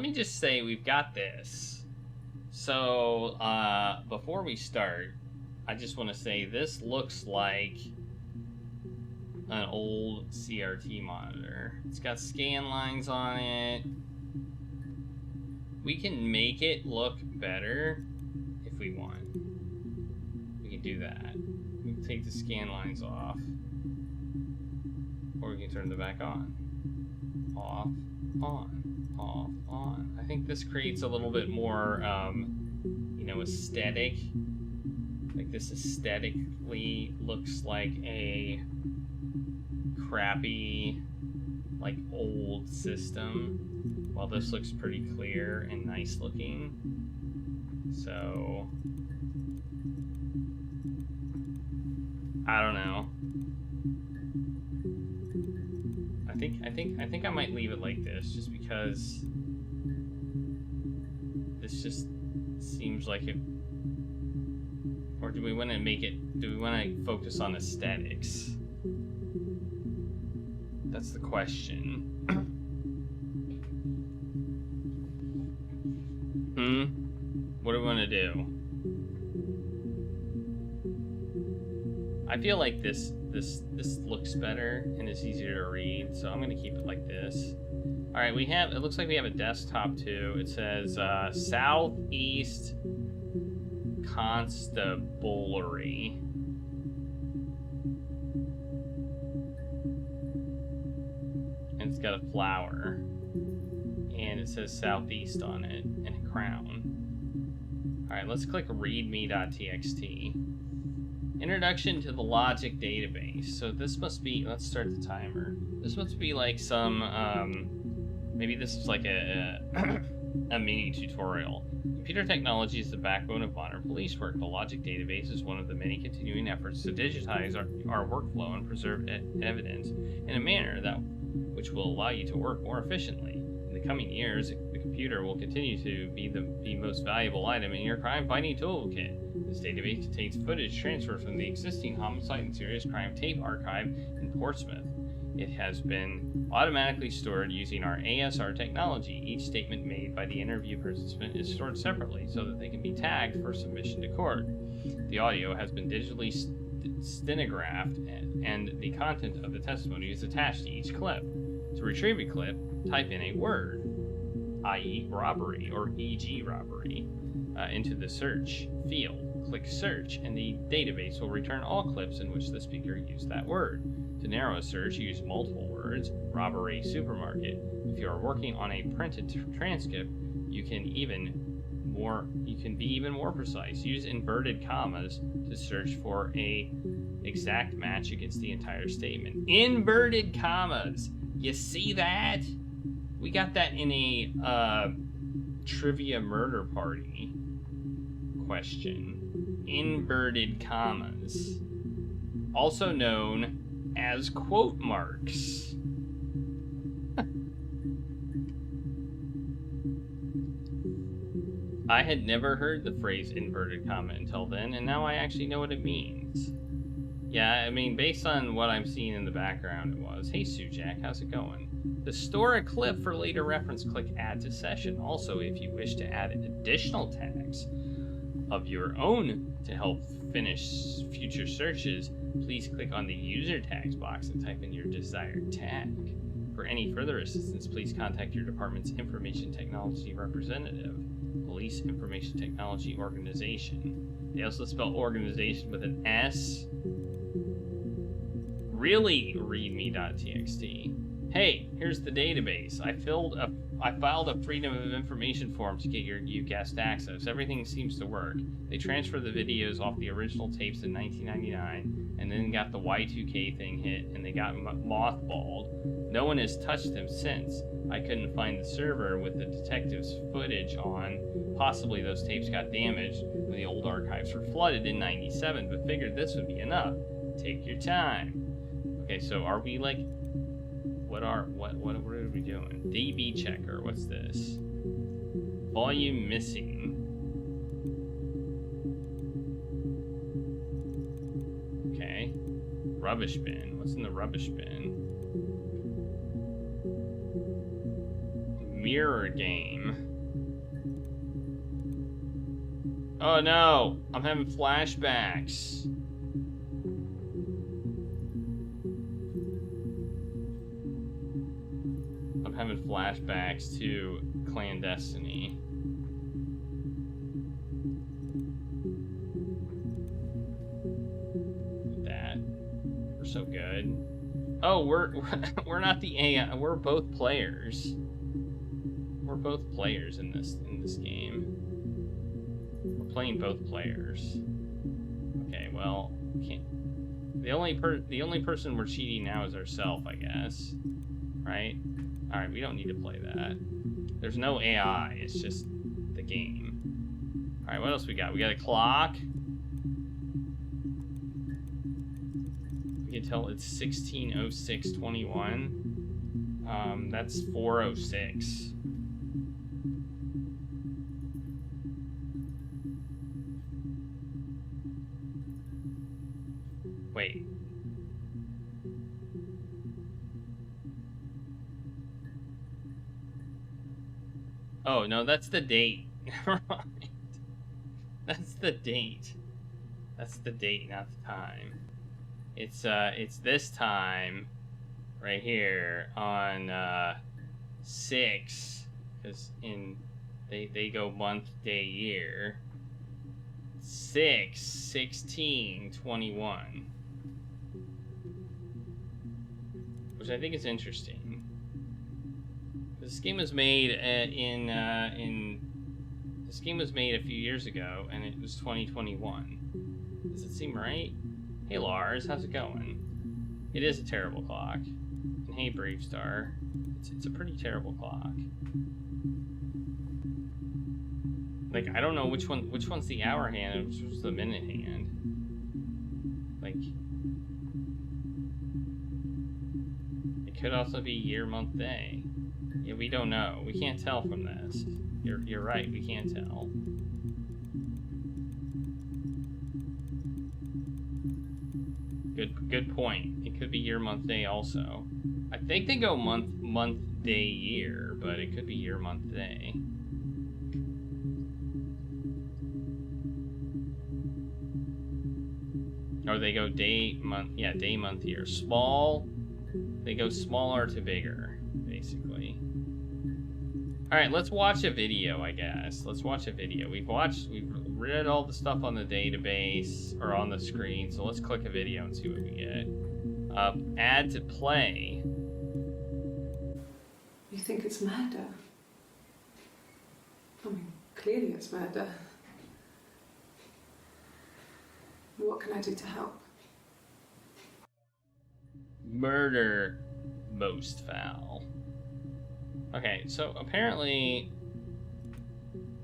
me just say we've got this. So, before we start, I just want to say this looks like an old CRT monitor. It's got scan lines on it. We can make it look better if we want. We can do that. We can take the scan lines off. Or we can turn them back on. Off, on, off, on. I think this creates a little bit more, you know, aesthetic. Like this aesthetically looks like a crappy, like old system, while this looks pretty clear and nice looking. So I don't know. I think I might leave it like this, just because this just seems like it. Or do we want to make it? Do we want to focus on aesthetics? That's the question. What do we want to do? I feel like this looks better and it's easier to read, so I'm gonna keep it like this. All right, it looks like we have a desktop too. It says Southeast Constabulary. And it's got a flower. And it says Southeast on it and a crown. All right, let's click readme.txt. Introduction to the logic database. So this must be, let's start the timer. This must be like some, maybe this is like a mini tutorial. Computer technology is the backbone of modern police work. The logic database is one of the many continuing efforts to digitize our workflow and preserve evidence in a manner which will allow you to work more efficiently. In the coming years, the computer will continue to be the most valuable item in your crime-fighting toolkit. This database contains footage transferred from the existing homicide and serious crime tape archive in Portsmouth. It has been automatically stored using our ASR technology. Each statement made by the interview participant is stored separately so that they can be tagged for submission to court. The audio has been digitally stenographed, and the content of the testimony is attached to each clip. To retrieve a clip, type in a word, i.e. robbery or e.g. robbery, into the search field. Click search, and the database will return all clips in which the speaker used that word. To narrow a search, use multiple words, robbery supermarket. If you are working on a printed transcript, you can be even more precise. Use inverted commas to search for a exact match against the entire statement. Inverted commas. You see that? We got that in a trivia murder party question. Inverted commas, also known as quote marks. I had never heard the phrase inverted comma until then, and now I actually know what it means. Yeah, I mean, based on what I'm seeing in the background, it was, hey Sujak, how's it going? To store a clip for later reference, click add to session. Also, if you wish to add additional tags of your own to help finish future searches, please click on the user tags box and type in your desired tag. For any further assistance, please contact your department's information technology representative, Police Information Technology Organization. They also spell organization with an S. Really, readme.txt. Hey, here's the database. I filed a Freedom of Information form to get you guest access. Everything seems to work. They transferred the videos off the original tapes in 1999, and then got the Y2K thing hit, and they got mothballed. No one has touched them since. I couldn't find the server with the detective's footage on. Possibly those tapes got damaged when the old archives were flooded in 97, but figured this would be enough. Take your time. Okay, so are we like... What are we doing? DB checker, what's this? Volume missing. Okay. Rubbish bin. What's in the rubbish bin? Mirror game. Oh no! I'm having flashbacks. I'm having flashbacks to Clandestiny. That. We're so good. Oh, we're not the AI. We're both players. We're both players in this game. We're playing both players. Okay, well, the only person we're cheating now is ourselves, I guess. Right? All right, we don't need to play that. There's no AI. It's just the game. All right, what else we got? We got a clock. You can tell it's 16:06:21. That's 4:06. Wait. Oh, no, that's the date. Never mind. That's the date. That's the date, not the time. It's this time right here on 6, because they go month, day, year. 6/16/21, which I think is interesting. This game was made this game was made a few years ago, and it was 2021. Does it seem right? Hey Lars, how's it going? It is a terrible clock. And hey Brave Star, it's a pretty terrible clock. Like, I don't know which one's the hour hand and which was the minute hand. Like, it could also be year, month, day. Yeah, we don't know. We can't tell from this. You're right. We can't tell. Good point. It could be year, month, day also. I think they go month, day, year, but it could be year, month, day. Or they go day, month, yeah, day, month, year. Small, they go smaller to bigger, basically. All right, let's watch a video, I guess. Let's watch a video. We've read all the stuff on the database, or on the screen, so let's click a video and see what we get. Add to play. You think it's murder? I mean, clearly it's murder. What can I do to help? Murder most foul. Okay, so apparently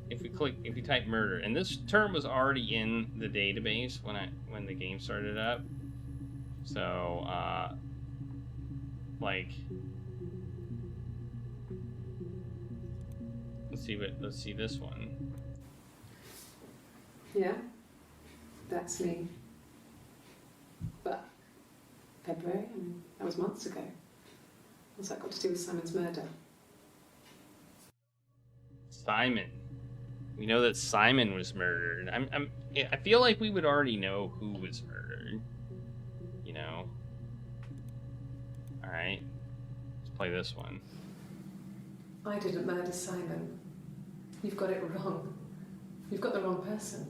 if we type murder, and this term was already in the database when the game started up. So like, let's see this one. Yeah, that's me. But February, I mean, that was months ago. What's that got to do with Simon's murder? Simon. We know that Simon was murdered. I feel like we would already know who was murdered. You know? Alright. Let's play this one. I didn't murder Simon. You've got it wrong. You've got the wrong person.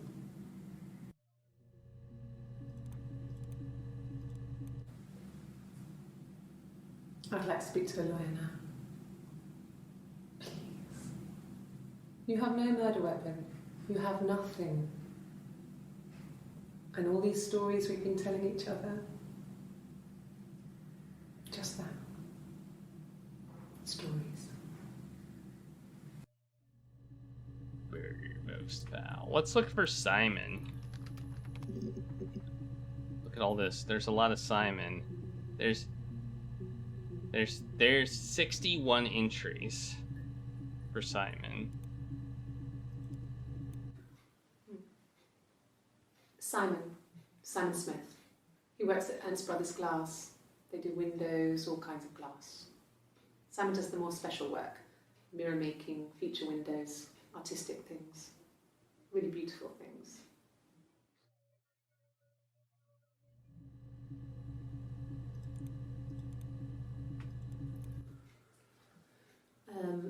I'd like to speak to a lawyer now. Please. You have no murder weapon. You have nothing. And all these stories we've been telling each other, just that. Stories. Murder most foul. Let's look for Simon. Look at all this. There's a lot of Simon. There's 61 entries for Simon. Simon Smith. He works at Ernst Brothers Glass. They do windows, all kinds of glass. Simon does the more special work, mirror making, feature windows, artistic things, really beautiful things.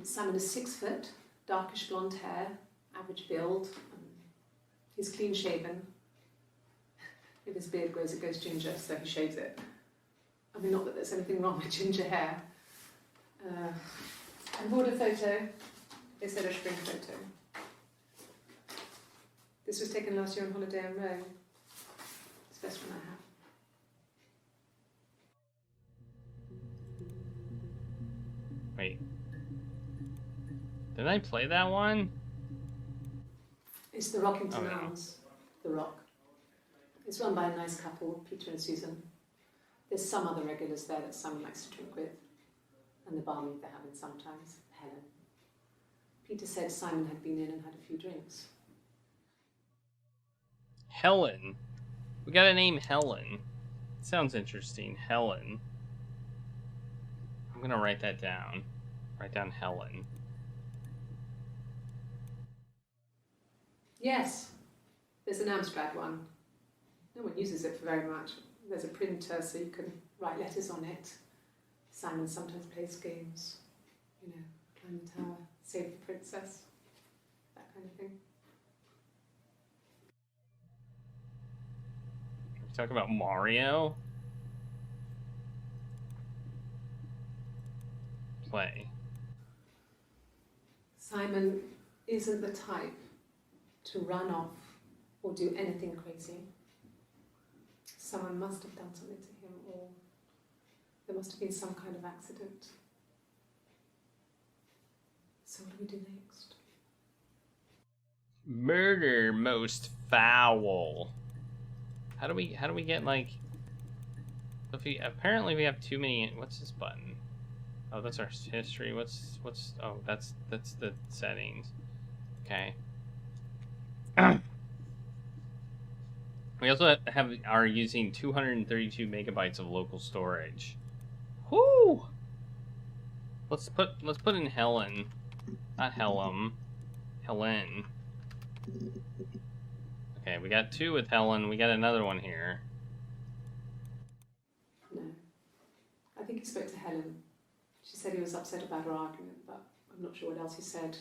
Simon is 6 foot, darkish blonde hair, average build. He's clean shaven. If his beard grows, it goes ginger, so he shaves it. I mean, not that there's anything wrong with ginger hair. I bought a photo. They said a spring photo. This was taken last year on holiday in Rome. It's the best one I have. Wait. Did I play that one? It's the Rockington no. Arms, The Rock. It's run by a nice couple, Peter and Susan. There's some other regulars there that Simon likes to drink with, and the barmaid they're having sometimes, Helen. Peter said Simon had been in and had a few drinks. Helen. We got a name Helen. Sounds interesting. Helen. I'm gonna write that down. Write down Helen. Yes, there's an Amstrad one. No one uses it for very much. There's a printer so you can write letters on it. Simon sometimes plays games. You know, climb the tower, save the princess, that kind of thing. Talk about Mario. Play. Simon isn't the type to run off or do anything crazy. Someone must have done something to him, or there must have been some kind of accident. So what do we do next? Murder most foul. How do we get like? Apparently we have too many. What's this button? Oh, that's our history. What's? Oh, that's the settings. Okay. We also are using 232 megabytes of local storage. Whoo! Let's put in Helen, not Helen. Helen. Okay, we got 2 with Helen. We got another one here. No. I think he spoke to Helen. She said he was upset about her argument, but I'm not sure what else he said.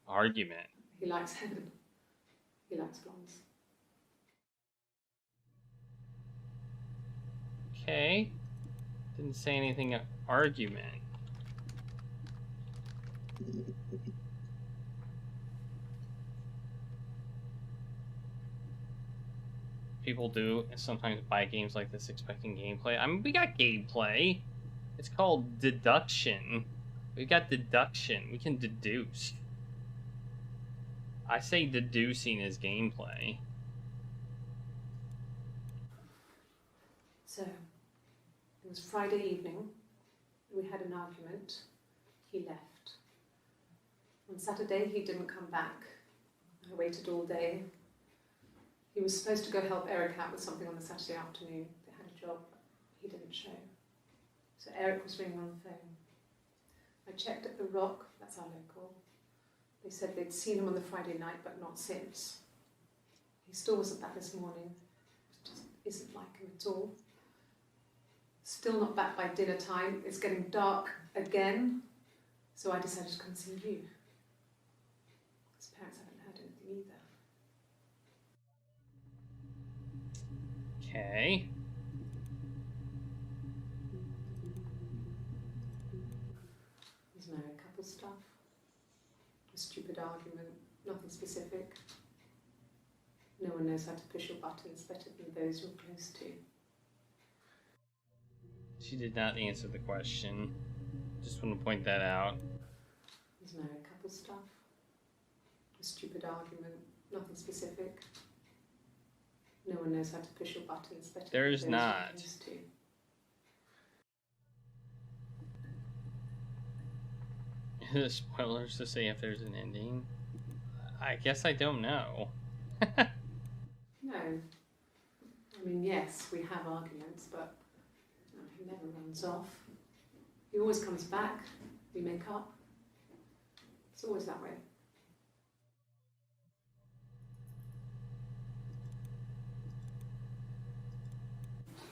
Argument. He likes Helen. He likes blondes. Okay. Didn't say anything. Argument. People do sometimes buy games like this expecting gameplay. I mean, we got gameplay. It's called deduction. We got deduction. We can deduce. I say deducing is gameplay. So, it was Friday evening. We had an argument. He left. On Saturday, he didn't come back. I waited all day. He was supposed to go help Eric out with something on the Saturday afternoon. They had a job, but he didn't show. So Eric was ringing on the phone. I checked at the Rock, that's our local. They said they'd seen him on the Friday night, but not since. He still wasn't back this morning. It just isn't like him at all. Still not back by dinner time. It's getting dark again. So I decided to come see you. His parents haven't heard anything either. Okay. There's married couple stuff. A stupid argument, nothing specific. No one knows how to push your buttons better than those you're close to. She did not answer the question. Just want to point that out. There's married couple stuff. A stupid argument, nothing specific. No one knows how to push your buttons better There than is those not. you're close to. The spoilers to say if there's an ending? I guess I don't know. No. I mean, yes, we have arguments, but he never runs off. He always comes back. We make up. It's always that way.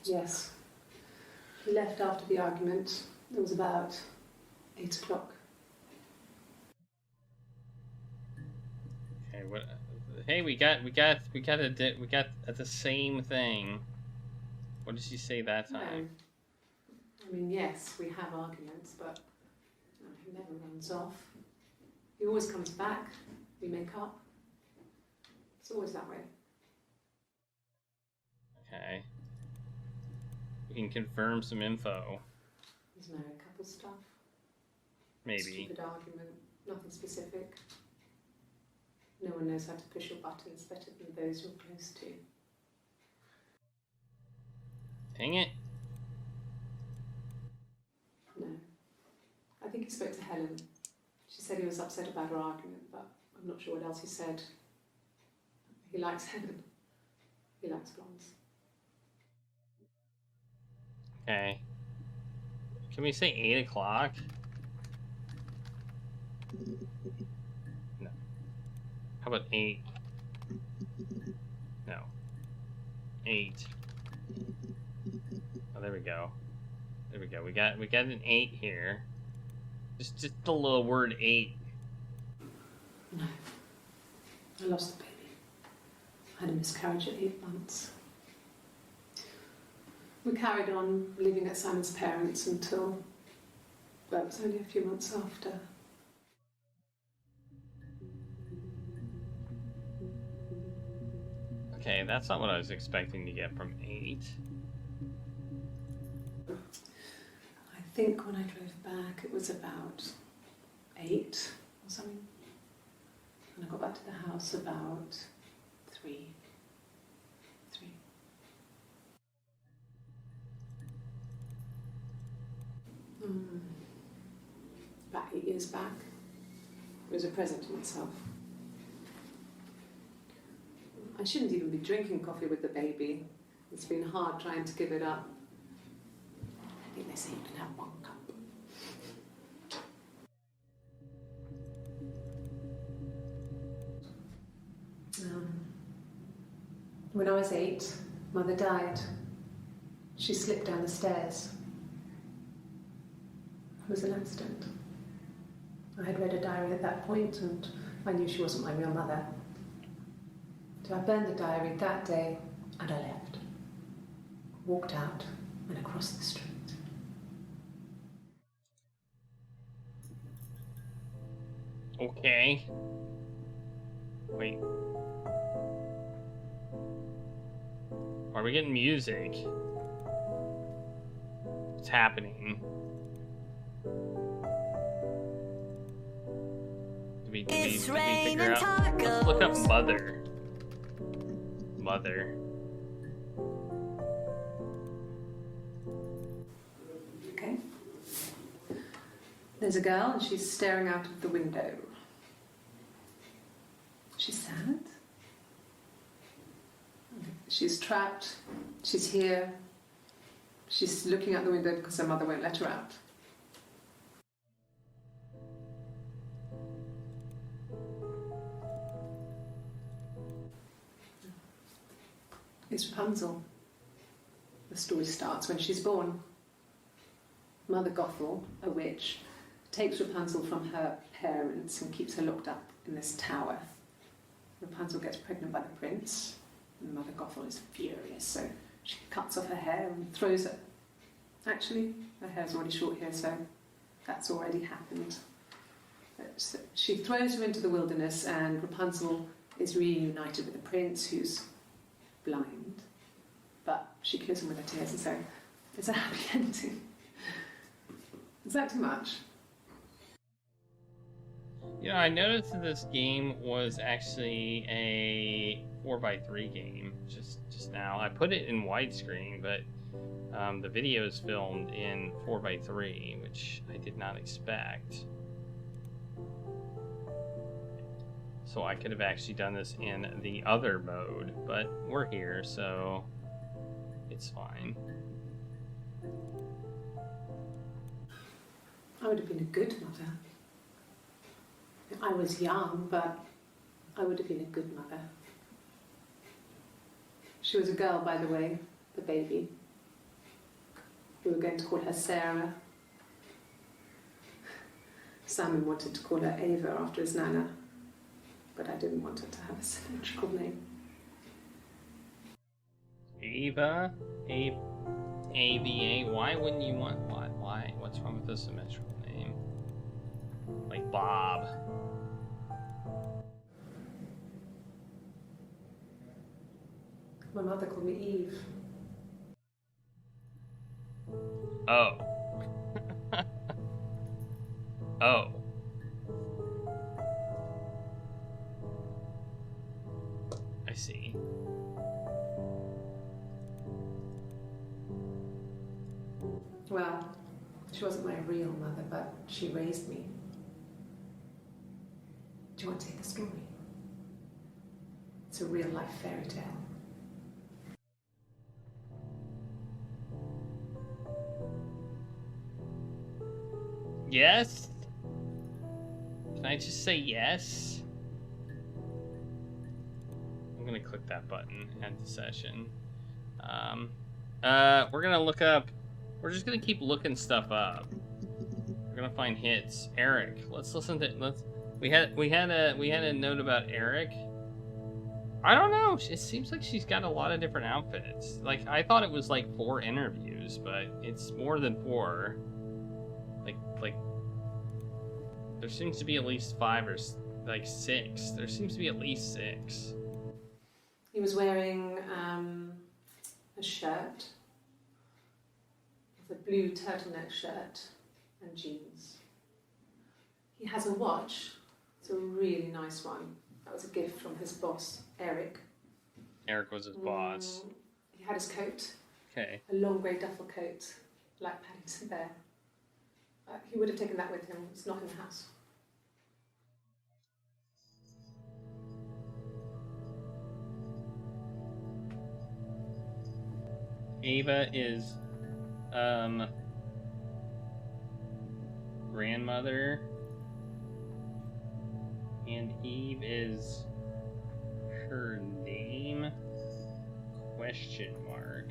Yes. He left after the argument. It was about 8 o'clock. Okay, what? Hey, we got the same thing. What did she say that time? No. I mean, yes, we have arguments, but he never runs off. He always comes back. We make up. It's always that way. Okay. We can confirm some info. He's married couple stuff. Maybe. Stupid argument. Nothing specific. No one knows how to push your buttons better than those you're close to. Dang it. No. I think he spoke to Helen. She said he was upset about her argument, but I'm not sure what else he said. He likes Helen. He likes blondes. Okay. Can we say 8 o'clock? No. How about 8? No. 8. Oh, there we go. There we go. We got an 8 here. Just the little word 8. No. I lost the baby. I had a miscarriage at 8 months. We carried on living at Simon's parents until, well, it was only a few months after. Okay, that's not what I was expecting to get from 8. I think when I drove back it was about 8 or something. And I got back to the house about 3. About 8 years back. It was a present to myself. I shouldn't even be drinking coffee with the baby. It's been hard trying to give it up. I think they say you can have 1 cup. When I was 8, Mother died. She slipped down the stairs. It was an accident. I had read a diary at that point and I knew she wasn't my real mother. So I burned the diary that day and I left. Walked out and across the street. Okay. Wait. Are we getting music? What's happening? Did we figure out? Let's look up mother. Mother. Okay. There's a girl and she's staring out of the window. She's sad. She's trapped. She's here. She's looking out the window because her mother won't let her out. It's Rapunzel. The story starts when she's born. Mother Gothel, a witch, takes Rapunzel from her parents and keeps her locked up in this tower. Rapunzel gets pregnant by the prince, and Mother Gothel is furious, so she cuts off her hair and throws it. Actually, her hair's already short here, so that's already happened. But she throws her into the wilderness, and Rapunzel is reunited with the prince, who's blind, but she kills him with her tears, and so it's a happy ending. Is that too much? You know, I noticed that this game was actually a 4x3 game just now. I put it in widescreen, but the video is filmed in 4x3, which I did not expect. So I could have actually done this in the other mode, but we're here, so it's fine. I would have been a good mother. I was young, but I would have been a good mother. She was a girl, by the way, the baby. We were going to call her Sarah. Simon wanted to call her Ava after his nana, but I didn't want her to have a symmetrical name. Ava? AVA? Why wouldn't you want what? Why? What's wrong with the symmetrical name? Like Bob. My mother called me Eve. Oh. Oh. I see. Well, she wasn't my real mother, but she raised me. Do you want to hear the story? It's a real-life fairy tale. Yes? Can I just say yes? I'm gonna click that button, end the session. We're gonna look up, we're just gonna keep looking stuff up. We're gonna find hits. Eric, let's listen to, we had a note about Eric. I don't know, it seems like she's got a lot of different outfits. Like, I thought it was like 4 interviews, but it's more than 4. Like, there seems to be at least 5 or like 6. There seems to be at least 6. He was wearing a shirt, with a blue turtleneck shirt and jeans. He has a watch. It's a really nice one. That was a gift from his boss, Eric. Eric was his boss. He had his coat. Okay. A long grey duffel coat, like Paddington Bear. He would have taken that with him. It's not in the house. Ava is grandmother, and Eve is her name? Question mark.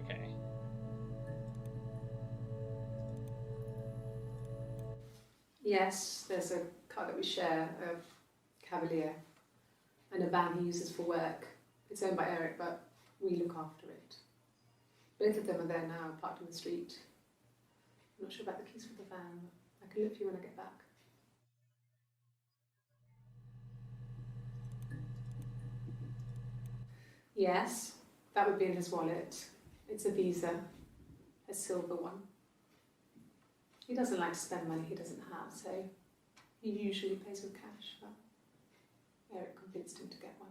Okay. Yes, there's a car that we share, a Cavalier, and a van he uses for work. It's owned by Eric, but we look after it. Both of them are there now, parked on the street. I'm not sure about the keys for the van, but I can look for you when I get back. Yes, that would be in his wallet. It's a Visa, a silver one. He doesn't like to spend money he doesn't have, so he usually pays with cash, but Eric convinced him to get one.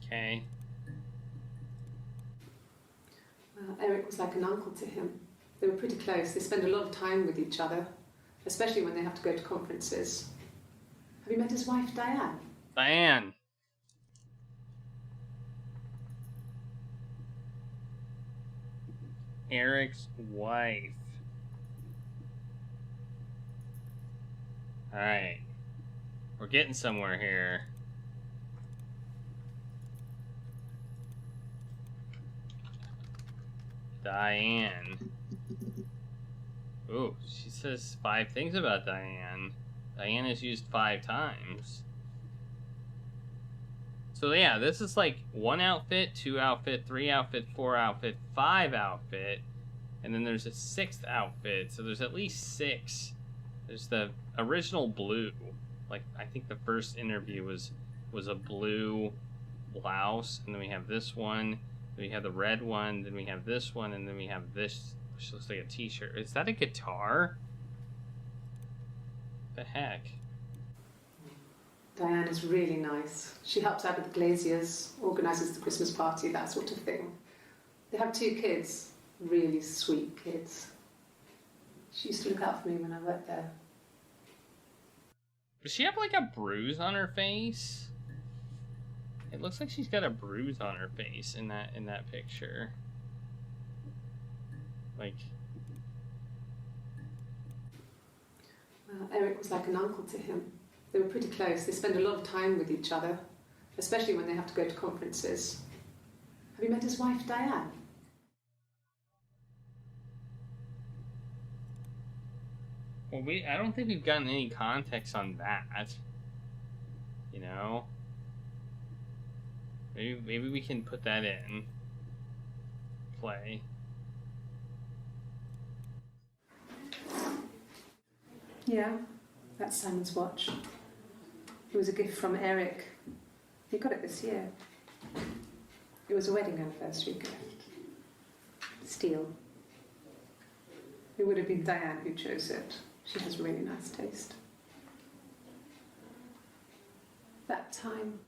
Okay. Eric was like an uncle to him. They were pretty close. They spend a lot of time with each other, especially when they have to go to conferences. Have you met his wife, Diane? Diane. Eric's wife. Alright. We're getting somewhere here. Diane. Ooh, she says 5 things about Diane. Diane is used 5 times. So yeah, this is like 1 outfit, 2 outfit, 3 outfit, 4 outfit, 5 outfit, and then there's a 6th outfit. So there's at least 6. There's the original blue. Like, I think the first interview was a blue blouse, and then we have this one. Then we have the red one, then we have this one, and then we have this, which looks like a t-shirt. Is that a guitar? The heck? Diane is really nice. She helps out with the glaziers, organises the Christmas party, that sort of thing. They have 2 kids, really sweet kids. She used to look out for me when I worked there. Does she have like a bruise on her face? It looks like she's got a bruise on her face in that picture. Like, Eric was like an uncle to him. They were pretty close. They spend a lot of time with each other, especially when they have to go to conferences. Have you met his wife, Diane? Well, I don't think we've gotten any context on that. You know? Maybe we can put that in. Play. Yeah, that's Simon's watch. It was a gift from Eric. He got it this year. It was a wedding anniversary gift. Steel. It would have been Diane who chose it. She has really nice taste. That time,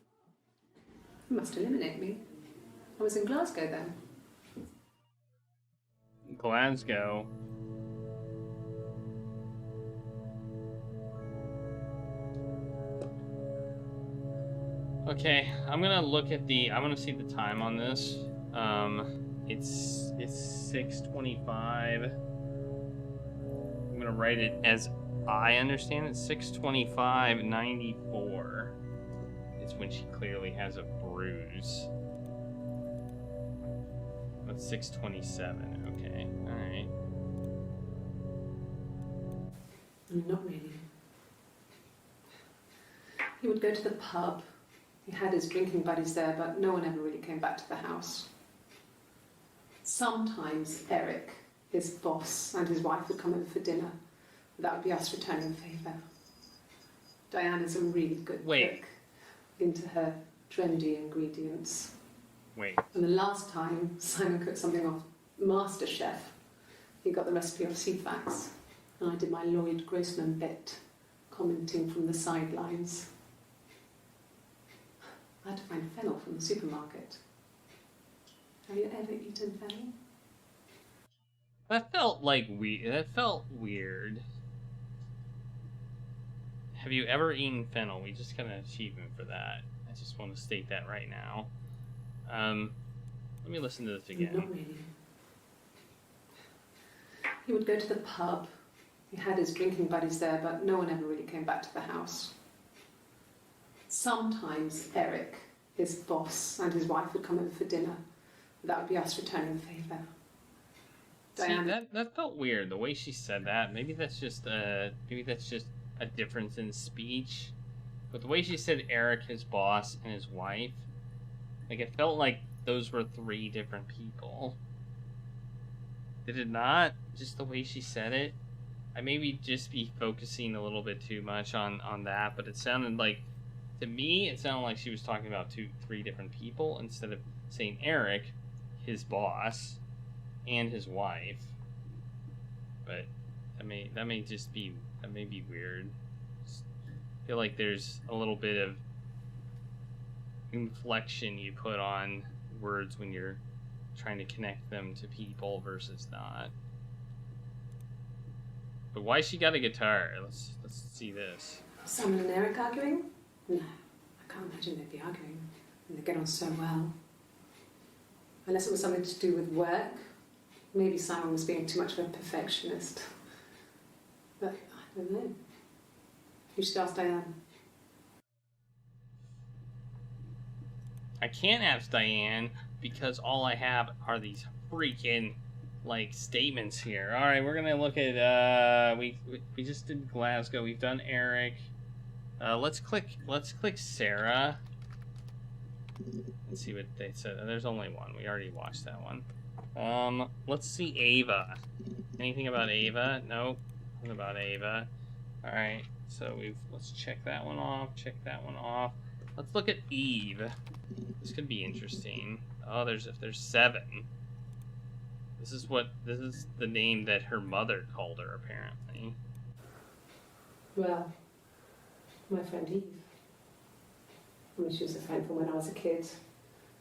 you must eliminate me. I was in Glasgow then. Glasgow. Okay, I'm gonna look at I'm gonna see the time on this. It's 6:25. I'm gonna write it as I understand it. 6:25:94 is when she clearly has a bruise. That's 6:27. Okay, all right. Not really. He would go to the pub. He had his drinking buddies there, but no one ever really came back to the house. Sometimes Eric, his boss, and his wife would come over for dinner. That would be us returning the favour. Diane is a really good cook, into her trendy ingredients. Wait. And the last time Simon cooked something off MasterChef, he got the recipe off Ceefax, and I did my Lloyd Grossman bit, commenting from the sidelines. I had to find fennel from the supermarket. Have you ever eaten fennel? That felt weird. Have you ever eaten fennel? We just got an achievement for that. I just want to state that right now. Let me listen to this again. Not really. He would go to the pub. He had his drinking buddies there, but no one ever really came back to the house. Sometimes Eric, his boss, and his wife would come over for dinner. That would be us returning the favour. See, that felt weird. The way she said that. Maybe that's just a difference in speech. But the way she said Eric, his boss, and his wife, like it felt like those were three different people. Did it not? Just the way she said it. I maybe just be focusing a little bit too much on that, but it sounded like, to me, it sounded like she was talking about three different people instead of saying Eric, his boss, and his wife. But that may be weird. Just feel like there's a little bit of inflection you put on words when you're trying to connect them to people versus not. But why she got a guitar? Let's see this. Simon and Eric arguing? No, I can't imagine they'd be arguing. They get on so well. Unless it was something to do with work. Maybe Simon was being too much of a perfectionist. But I don't know. You should ask Diane. I can't ask Diane because all I have are these freaking statements here. All right, we're gonna look at we just did Glasgow. We've done Eric. Let's click Sarah. Let's see what they said. There's only one. We already watched that one. Let's see Ava. Anything about Ava? Nope. Nothing about Ava. All right. So let's check that one off. Check that one off. Let's look at Eve. This could be interesting. Oh, there's 7. This is the name that her mother called her, apparently. Well, my friend Eve. I mean, she was a friend from when I was a kid.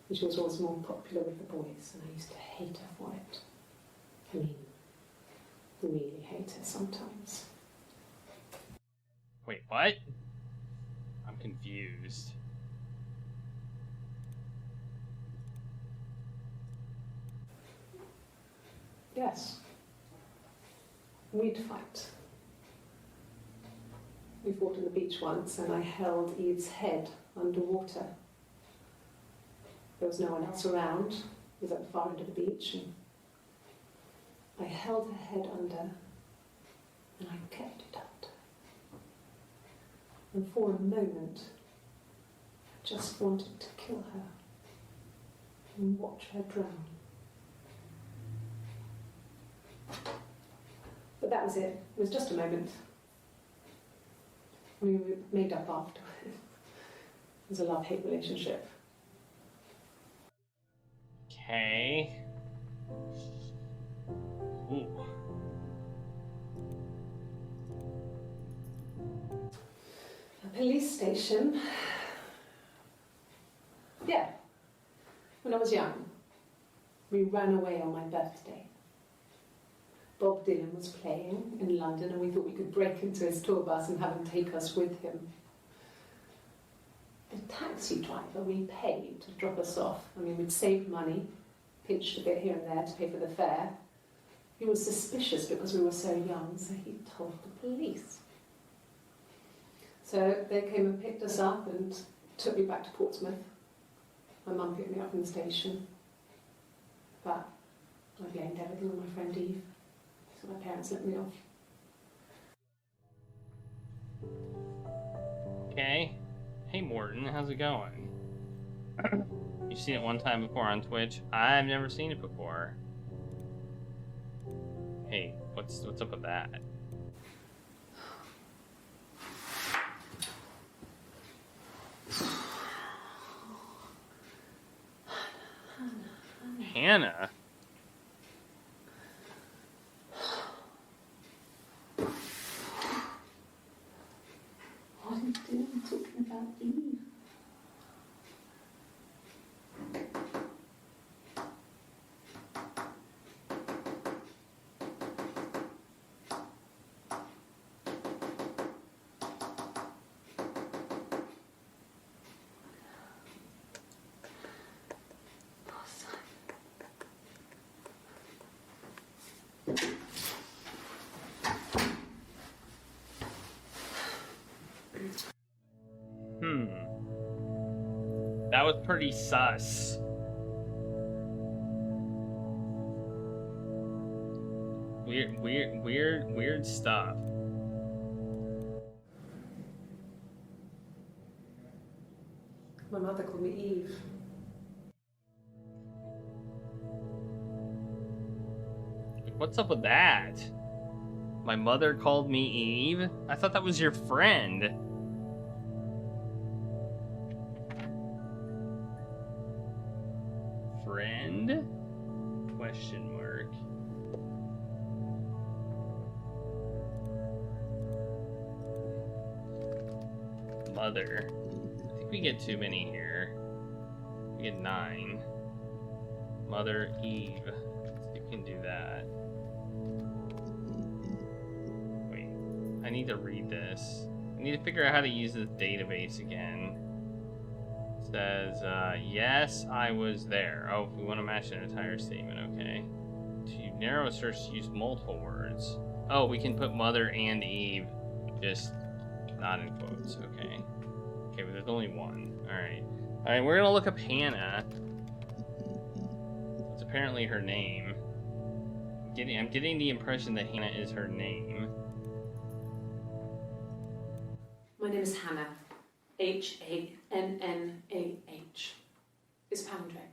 And she was always more popular with the boys, and I used to hate her for it. I mean, really hate her sometimes. Wait, what? I'm confused. Yes. We'd fight. We fought on the beach once, and I held Eve's head underwater. There was no one else around. It was at the far end of the beach, and I held her head under, and I kept it under. And for a moment, I just wanted to kill her and watch her drown. But that was it. It was just a moment. We made up after. It was a love-hate relationship. Okay. Ooh. A police station. Yeah. When I was young, we ran away on my birthday. Bob Dylan was playing in London, and we thought we could break into his tour bus and have him take us with him. The taxi driver we paid to drop us off, I mean, we'd saved money, pinched a bit here and there to pay for the fare. He was suspicious because we were so young, so he told the police. So they came and picked us up and took me back to Portsmouth. My mum picked me up from the station. But I blamed everything on my friend Eve. So my parents let me off. Okay. Hey Morton, how's it going? You've seen it one time before on Twitch. I've never seen it before. Hey, what's up with that? Hannah? What are you doing talking about Eve? That was pretty sus. Weird stuff. My mother called me Eve. What's up with that? My mother called me Eve? I thought that was your friend. Friend? Question mark. Mother. I think we get too many here. We get 9. Mother Eve. You can do that. Wait. I need to read this. I need to figure out how to use this database again. It says, yes, I was there. Oh, if we want to match an entire statement, okay. To narrow a search, use multiple words. Oh, we can put Mother and Eve, just not in quotes, okay. Okay, but there's only one. Alright. Alright, we're gonna look up Hannah. It's apparently her name. I'm getting the impression that Hannah is her name. My name is Hannah. Hannah. It's a palindrome.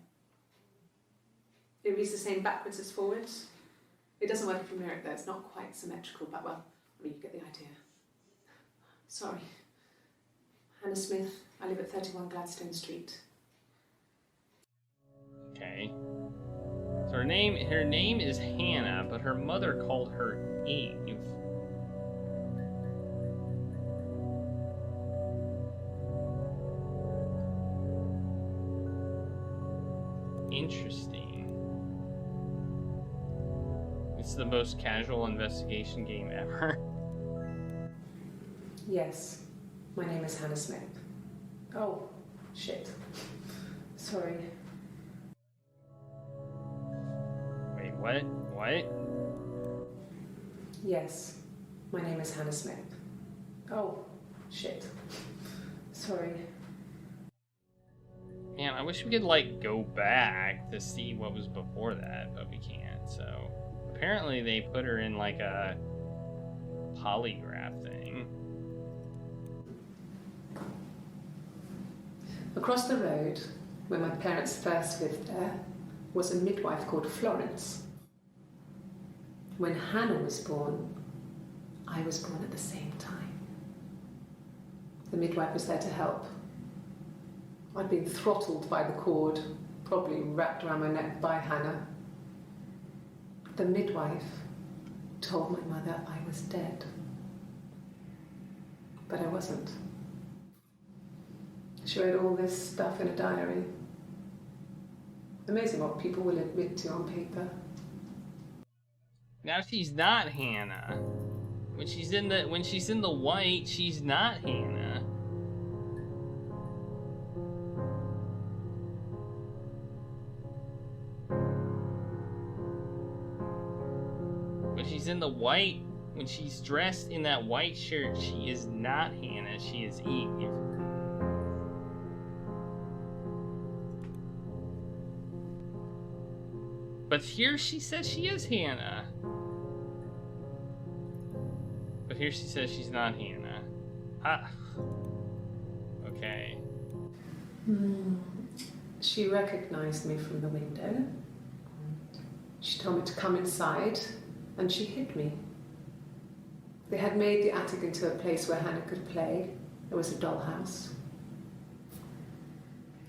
It reads the same backwards as forwards. It doesn't work if you mirror it though, it's not quite symmetrical, but well, I mean, you get the idea. Sorry. Hannah Smith, I live at 31 Gladstone Street. Okay. So her name is Hannah, but her mother called her Eve. Interesting. It's the most casual investigation game ever. Yes, my name is Hannah Smith. Oh, shit. Sorry. Wait, what? What? Yes, my name is Hannah Smith. Oh, Shit. Sorry. Man, I wish we could, like, go back to see what was before that, but we can't, so... Apparently they put her in, like, a polygraph thing. Across the road, where my parents first lived there, was a midwife called Florence. When Hannah was born, I was born at the same time. The midwife was there to help. I'd been throttled by the cord, probably wrapped around my neck by Hannah. The midwife told my mother I was dead. But I wasn't. She wrote all this stuff in a diary. Amazing what people will admit to on paper. Now she's not Hannah. When she's in the white, she's not Hannah. When she's in the white, when she's dressed in that white shirt, she is not Hannah, she is Eve. But here she says she is Hannah. But here she says she's not Hannah. Ah. Okay. She recognized me from the window. She told me to come inside, and she hid me. They had made the attic into a place where Hannah could play. There was a dollhouse.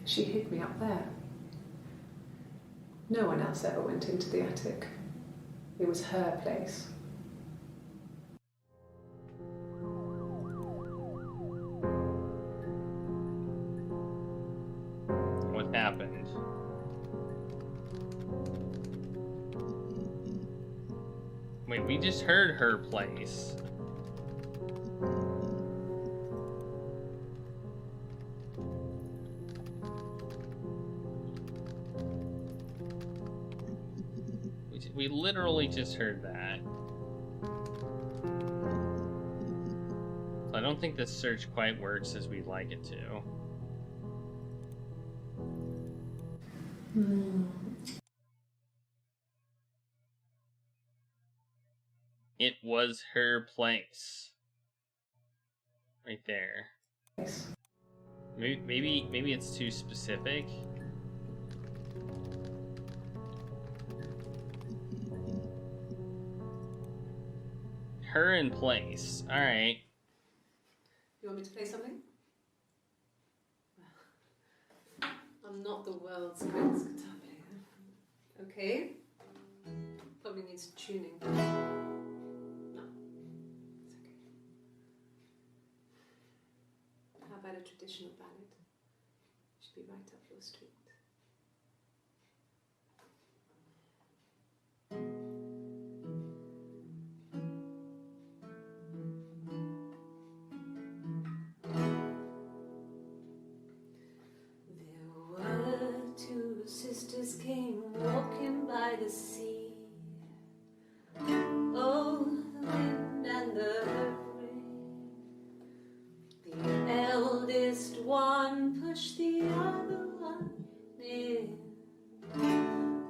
She hid me up there. No one else ever went into the attic. It was her place. What happened? Wait, we just heard her place. We literally just heard that. So I don't think this search quite works as we'd like it to. It was her place. Right there. Maybe it's too specific. Her in place. Alright. You want me to play something? I'm not the world's greatest guitar player. Okay. Probably needs tuning. No. It's okay. How about a traditional ballad? Should be right up your street. Sisters came walking by the sea. Oh, the wind and the rain. The eldest one pushed the other one in.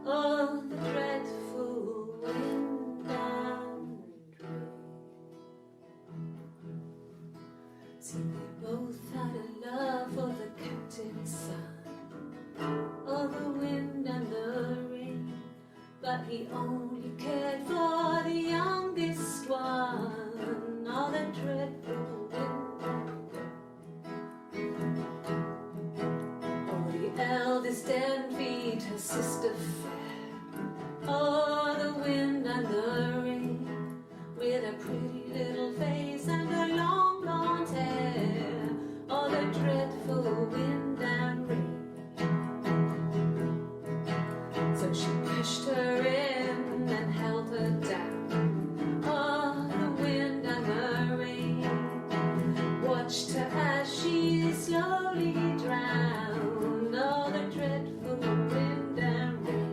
Oh, the dreadful wind and rain. See, they both had a love for the captain's son. Oh, the wind and the rain, but he only cared for the youngest one. Oh, the dreadful wind. Oh, the eldest envied her sister fair. Oh, the wind and the rain, with a pretty little face and her long blonde hair. Oh, the dreadful wind and rain. She pushed her in and held her down. Oh, the wind and the rain watched her as she slowly drowned. Oh, the dreadful wind and rain.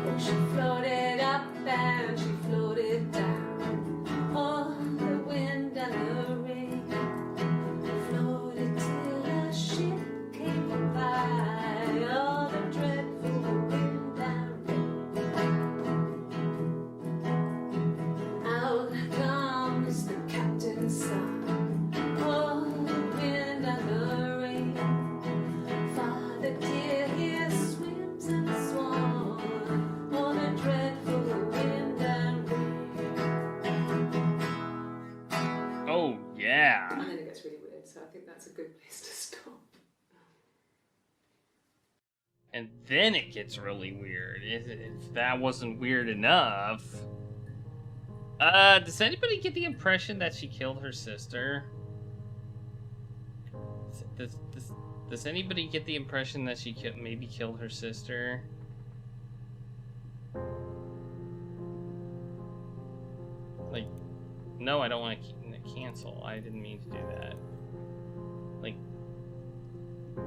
Oh, she floated up and she floated down. Oh, the wind and the rain. think that's a good place to stop. And then it gets really weird. If that wasn't weird enough. Does anybody get the impression that she killed her sister? Does anybody get the impression that she maybe killed her sister? Like, no, I don't want to cancel. I didn't mean to do that. Like,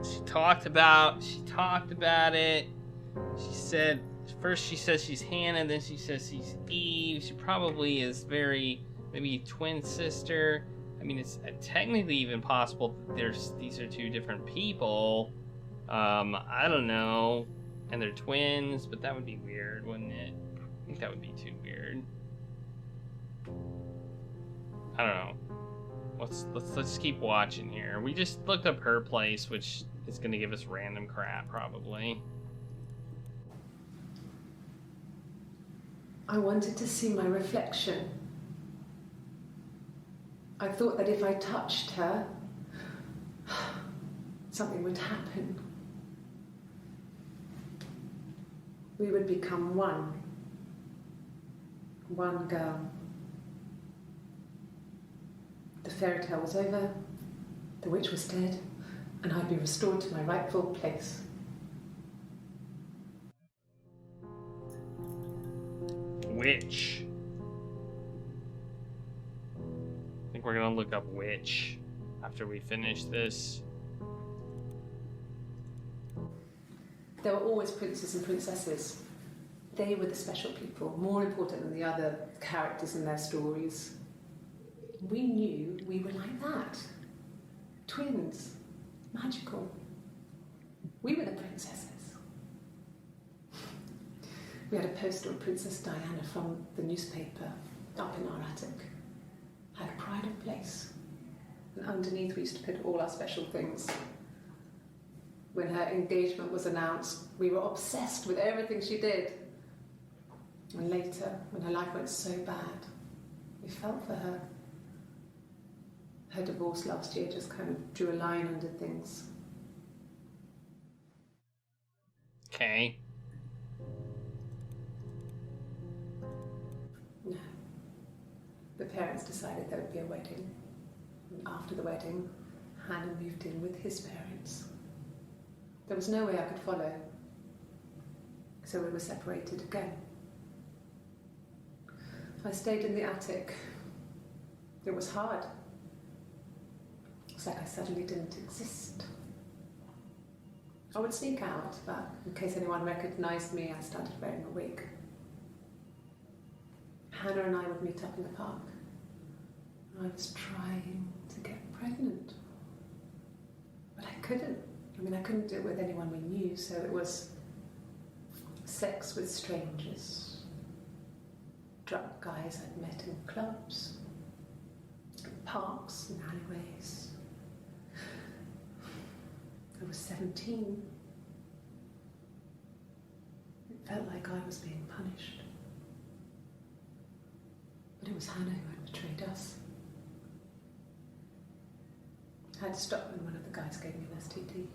she talked about it. She said, first she says she's Hannah, then she says she's Eve. She probably is maybe a twin sister. I mean, it's technically even possible that these are two different people. I don't know. And they're twins, but that would be weird, wouldn't it? I think that would be too weird. I don't know. Let's keep watching here. We just looked up her place, which is gonna give us random crap, probably. I wanted to see my reflection. I thought that if I touched her, something would happen. We would become one. One girl. The fairy tale was over, the witch was dead, and I'd be restored to my rightful place. Witch. I think we're gonna look up witch after we finish this. There were always princes and princesses. They were the special people, more important than the other characters in their stories. We knew we were like that. Twins. Magical. We were the princesses. We had a poster of Princess Diana from the newspaper up in our attic. Had a pride of place. And underneath we used to put all our special things. When her engagement was announced, we were obsessed with everything she did. And later, when her life went so bad, we felt for her. Her divorce last year just kind of drew a line under things. Okay. No. The parents decided there would be a wedding. And after the wedding, Hannah moved in with his parents. There was no way I could follow. So we were separated again. I stayed in the attic. It was hard. It's like I suddenly didn't exist. I would sneak out, but in case anyone recognized me, I started wearing a wig. Hannah and I would meet up in the park. I was trying to get pregnant. But I couldn't. I mean, I couldn't do it with anyone we knew, so it was sex with strangers. Drunk guys I'd met in clubs, in parks and alleyways. I was 17. It felt like I was being punished. But it was Hannah who had betrayed us. I had to stop when one of the guys gave me an STD.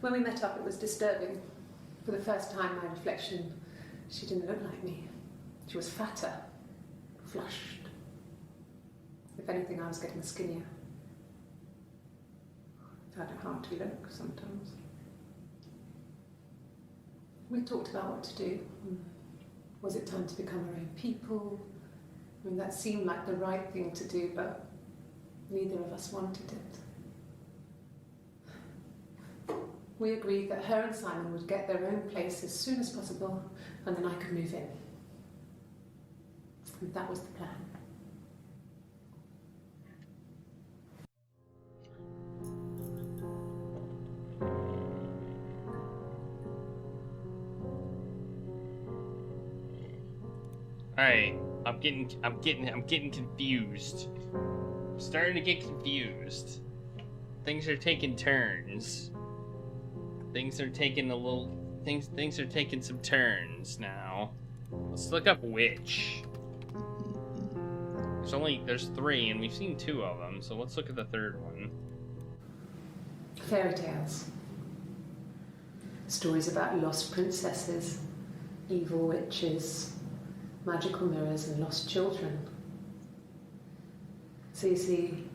When we met up, it was disturbing. For the first time, my reflection, she didn't look like me. She was fatter, flushed. If anything, I was getting skinnier. I found it hard to look sometimes. We talked about what to do. Was it time to become our own people? I mean, that seemed like the right thing to do, but neither of us wanted it. We agreed that her and Simon would get their own place as soon as possible, and then I could move in. And that was the plan. Alright, I'm getting confused. I'm starting to get confused. Things are taking turns. Things are taking some turns now. Let's look up witch. There's 3, and we've seen 2 of them, so let's look at the 3rd one. Fairy tales. Stories about lost princesses, evil witches, magical mirrors, and lost children. So you see,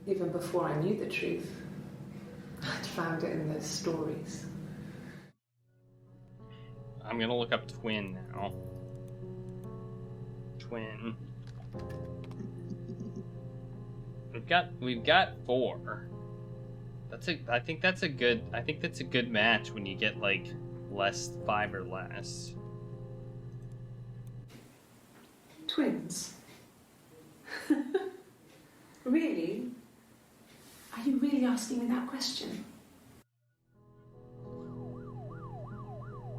even before I knew the truth, I'd found it in those stories. I'm gonna look up twin now. Twin. We've got 4. I think that's a good match when you get like 5 or less. Twins? Really? Are you really asking me that question?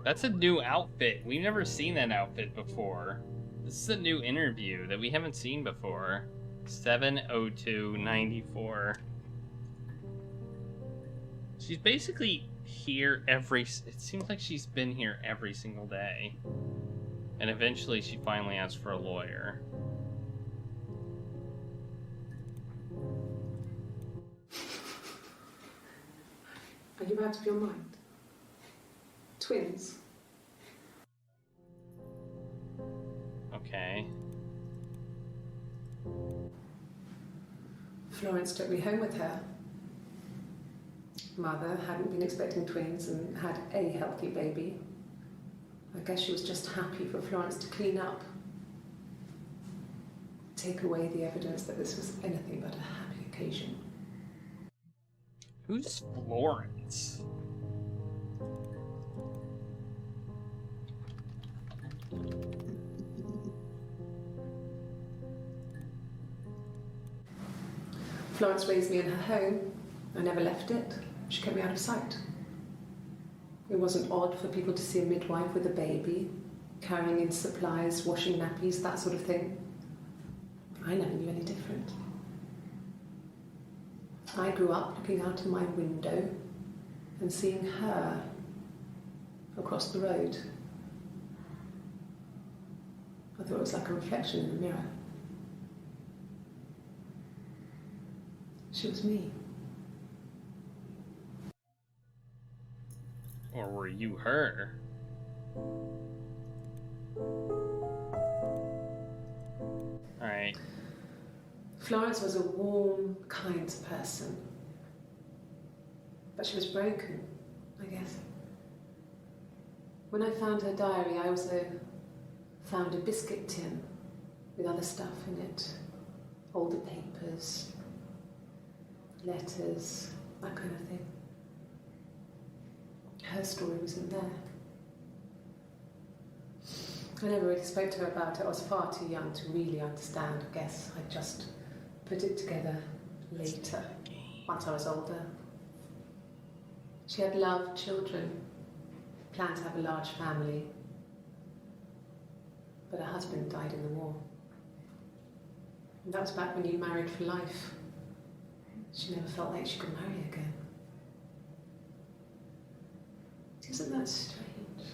That's a new outfit. We've never seen that outfit before. This is a new interview that we haven't seen before. 7/02/94. She's basically here it seems like she's been here every single day. And eventually she finally asked for a lawyer. Are you out of your mind? Twins? Okay. Florence took me home with her. Mother hadn't been expecting twins and had a healthy baby. I guess she was just happy for Florence to clean up. Take away the evidence that this was anything but a happy occasion. Who's Florence? Florence raised me in her home. I never left it. She kept me out of sight. It wasn't odd for people to see a midwife with a baby, carrying in supplies, washing nappies, that sort of thing. I never knew any different. I grew up looking out of my window and seeing her across the road. I thought it was like a reflection in the mirror. She was me. Or were you her? Alright. Florence was a warm, kind person. But she was broken, I guess. When I found her diary, I also found a biscuit tin with other stuff in it. Older papers, letters, that kind of thing. Her story wasn't there. I never really spoke to her about it. I was far too young to really understand, I guess. I just put it together later, once I was older. She had loved children, planned to have a large family, but her husband died in the war. And that was back when you married for life. She never felt like she could marry again. Isn't that strange?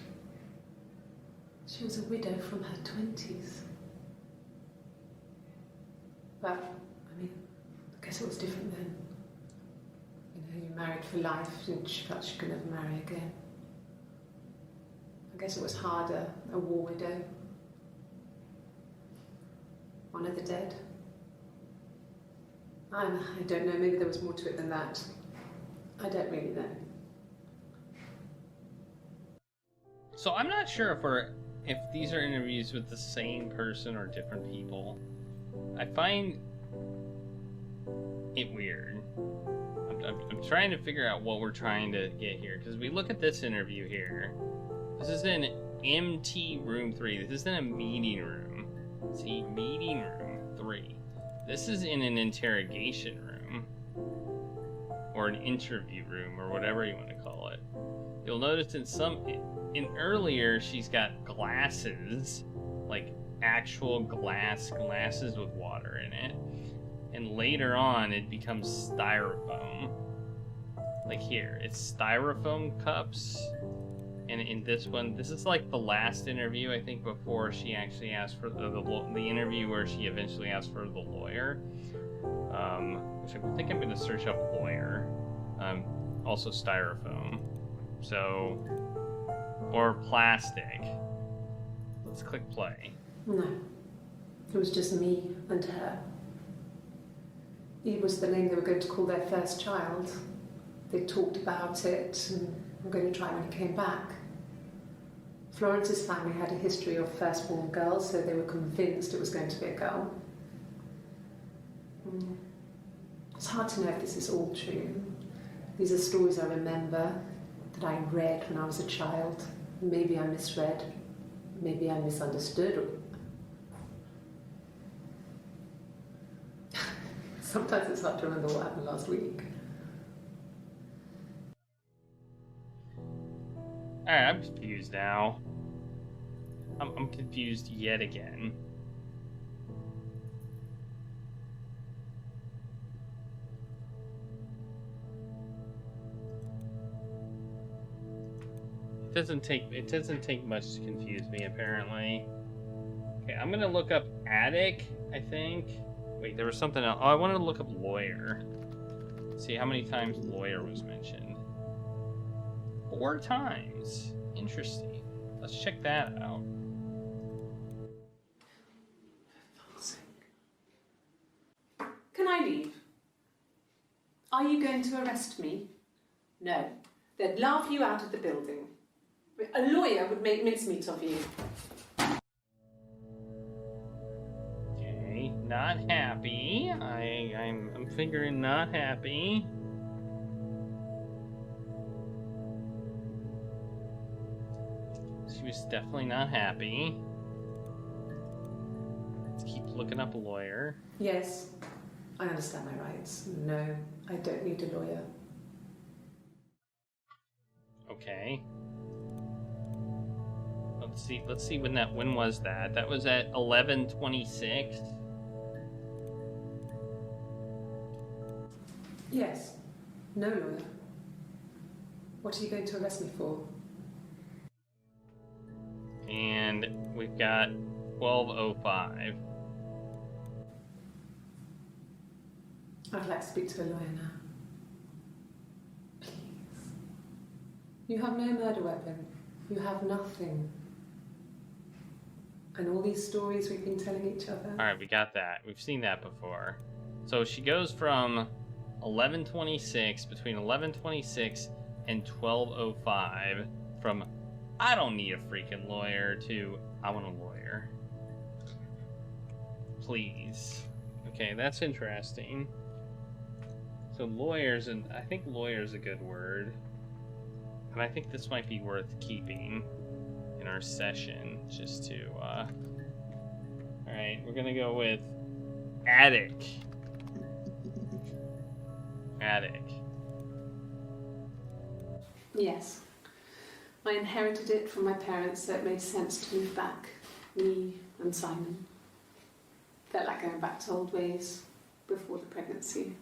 She was a widow from her 20s. But, I mean, I guess it was different then. You know, you married for life and she felt she could never marry again. I guess it was harder, a war widow. One of the dead. I don't know, maybe there was more to it than that. I don't really know. So I'm not sure if these are interviews with the same person or different people. I find it weird. I'm trying to figure out what we're trying to get here, because we look at this interview here. This is in MT room 3. This isn't a meeting room. See, meeting room 3. This is in an interrogation room, or an interview room, or whatever you want to call it. You'll notice in earlier, she's got glasses, like actual glasses with water in it. And later on, it becomes styrofoam. Like here, it's styrofoam cups And in this one, this is like the last interview, I think, before she actually asked for the interview where she eventually asked for the lawyer. Which I think I'm going to search up lawyer. Also styrofoam. So, or plastic. Let's click play. No, it was just me and her. Eve was the name they were going to call their first child. They talked about it and were going to try when he came back. Florence's family had a history of firstborn girls, so they were convinced it was going to be a girl. It's hard to know if this is all true. These are stories I remember, that I read when I was a child. Maybe I misread, maybe I misunderstood. Sometimes it's hard to remember what happened last week. Alright, I'm confused now. I'm confused yet again. It doesn't take much to confuse me, apparently. Okay, I'm gonna look up attic, I think. Wait, there was something else. Oh, I wanted to look up lawyer. See how many times lawyer was mentioned. 4 times. Interesting. Let's check that out. Can I leave? Are you going to arrest me? No. They'd laugh you out of the building. A lawyer would make mincemeat of you. Okay, not happy. I'm figuring not happy. She was definitely not happy. Let's keep looking up a lawyer. Yes, I understand my rights. No, I don't need a lawyer. Okay. Let's see when was that? That was at 11:26. Yes. No lawyer. What are you going to arrest me for? And we've got 12:05. I'd like to speak to a lawyer now. Please. You have no murder weapon. You have nothing. And all these stories we've been telling each other. Alright, we got that. We've seen that before. So she goes from 11:26, between 11:26 and 12:05, from I don't need a freaking lawyer to I want a lawyer. Please. Okay, that's interesting. So lawyers, and I think lawyer's a good word. And I think this might be worth keeping in our session, just to, Alright, we're gonna go with attic. Attic. Yes. I inherited it from my parents, so it made sense to move back. Me and Simon. Felt like going back to old ways before the pregnancy.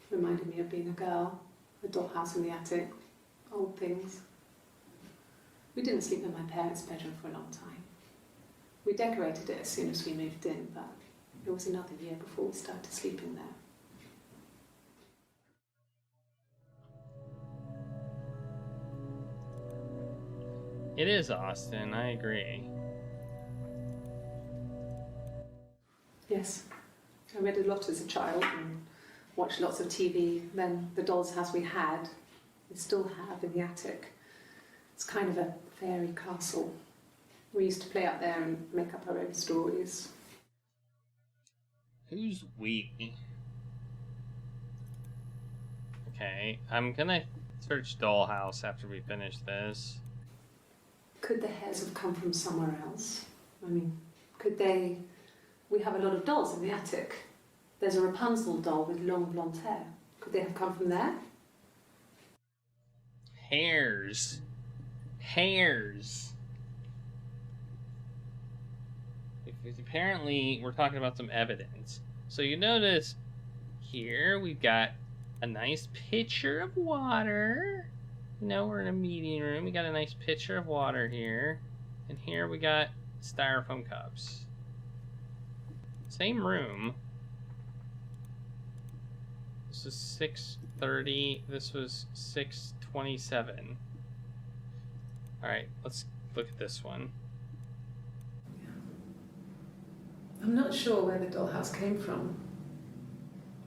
Reminded me of being a girl, a dollhouse in the attic, old things. We didn't sleep in my parents' bedroom for a long time. We decorated it as soon as we moved in, but it was another year before we started sleeping there. It is Austin, I agree. Yes, I read a lot as a child and watched lots of TV. Then the doll's house we had, we still have in the attic. It's kind of a fairy castle. We used to play up there and make up our own stories. Who's we? Okay, I'm gonna search dollhouse after we finish this. Could the hairs have come from somewhere else? I mean, could they... We have a lot of dolls in the attic. There's a Rapunzel doll with long blonde hair. Could they have come from there? Hairs. Hairs. Apparently, we're talking about some evidence. So you notice here we've got a nice pitcher of water. No, we're in a meeting room. We got a nice pitcher of water here. And here we got styrofoam cups. Same room. This was 6:30. This was 6:27. Alright, let's look at this one. I'm not sure where the dollhouse came from.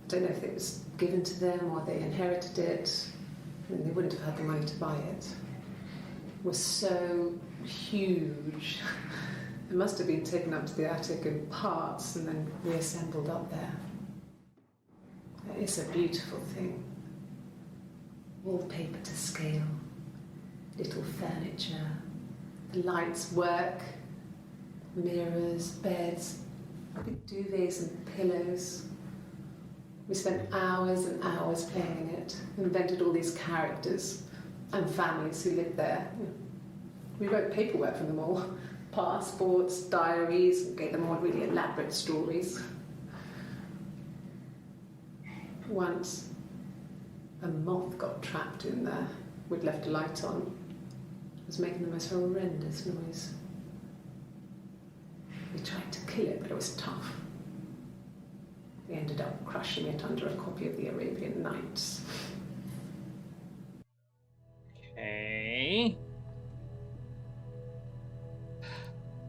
I don't know if it was given to them or they inherited it. I mean, they wouldn't have had the money to buy it. It was so huge. It must have been taken up to the attic in parts and then reassembled up there. It's a beautiful thing. Wallpaper to scale, little furniture, the lights work, mirrors, beds, big duvets and pillows. We spent hours and hours playing in it, invented all these characters and families who lived there. We wrote paperwork for them all, passports, diaries, gave them all really elaborate stories. Once, a moth got trapped in there. We'd left a light on. It was making the most horrendous noise. We tried to kill it, but it was tough. We ended up crushing it under a copy of the Arabian Nights. Okay.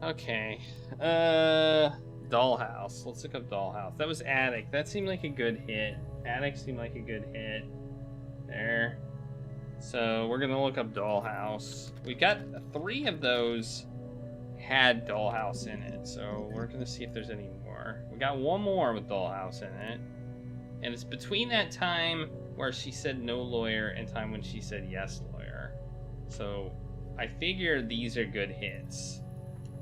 Okay. Dollhouse. Let's look up Dollhouse. That was Attic. That seemed like a good hit. Attic seemed like a good hit. There. So we're gonna look up Dollhouse. We got 3 of those had Dollhouse in it, so we're gonna see if there's any more. We got 1 more with Dollhouse in it, and it's between that time where she said no lawyer and time when she said yes lawyer. So I figure these are good hits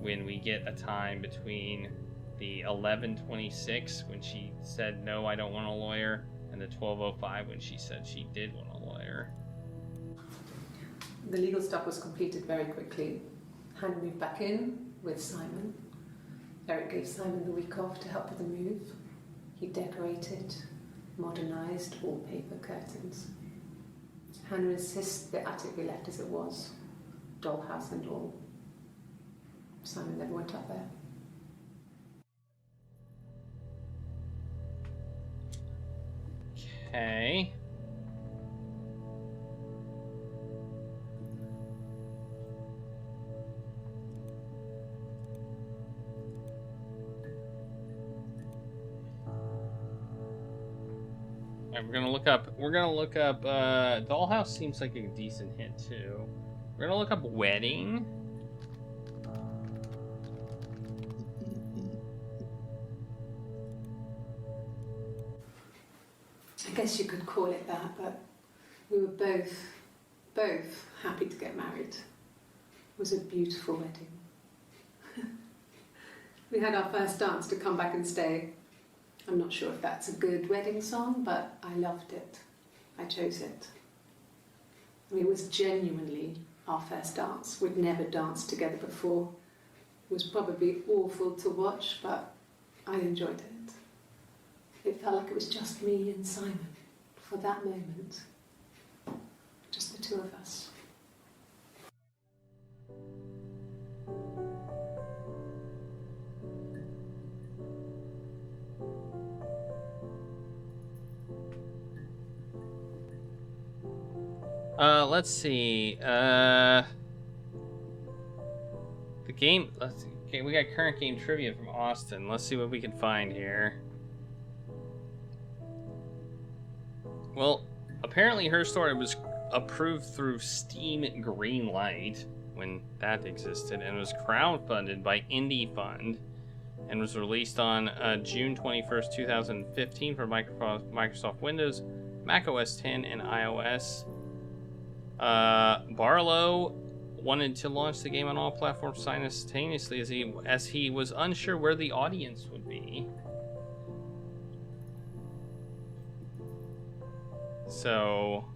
when we get a time between the 11:26 when she said no, I don't want a lawyer, and the 12:05 when she said she did want a lawyer. The legal stuff was completed very quickly. Hannah moved back in with Simon. Eric gave Simon the week off to help with the move. He decorated, modernised wallpaper, curtains. Hannah insists the attic be left as it was, dollhouse and all. Simon never went up there. Okay. Alright, we're gonna look up Dollhouse seems like a decent hit too. We're gonna look up Wedding. I guess you could call it that, but we were both happy to get married. It was a beautiful wedding. We had our first dance to Come Back and Stay. I'm not sure if that's a good wedding song, but I loved it. I chose it. I mean, it was genuinely our first dance. We'd never danced together before. It was probably awful to watch, but I enjoyed it. It felt like it was just me and Simon for that moment. Just the 2 of us. Let's see. The game. Okay, we got current game trivia from Austin. Let's see what we can find here. Well, apparently her story was approved through Steam Greenlight when that existed, and was crowdfunded by Indie Fund, and was released on June 21st, 2015 for Microsoft Windows, Mac OS X, and iOS. Barlow wanted to launch the game on all platforms simultaneously as he was unsure where the audience would be. So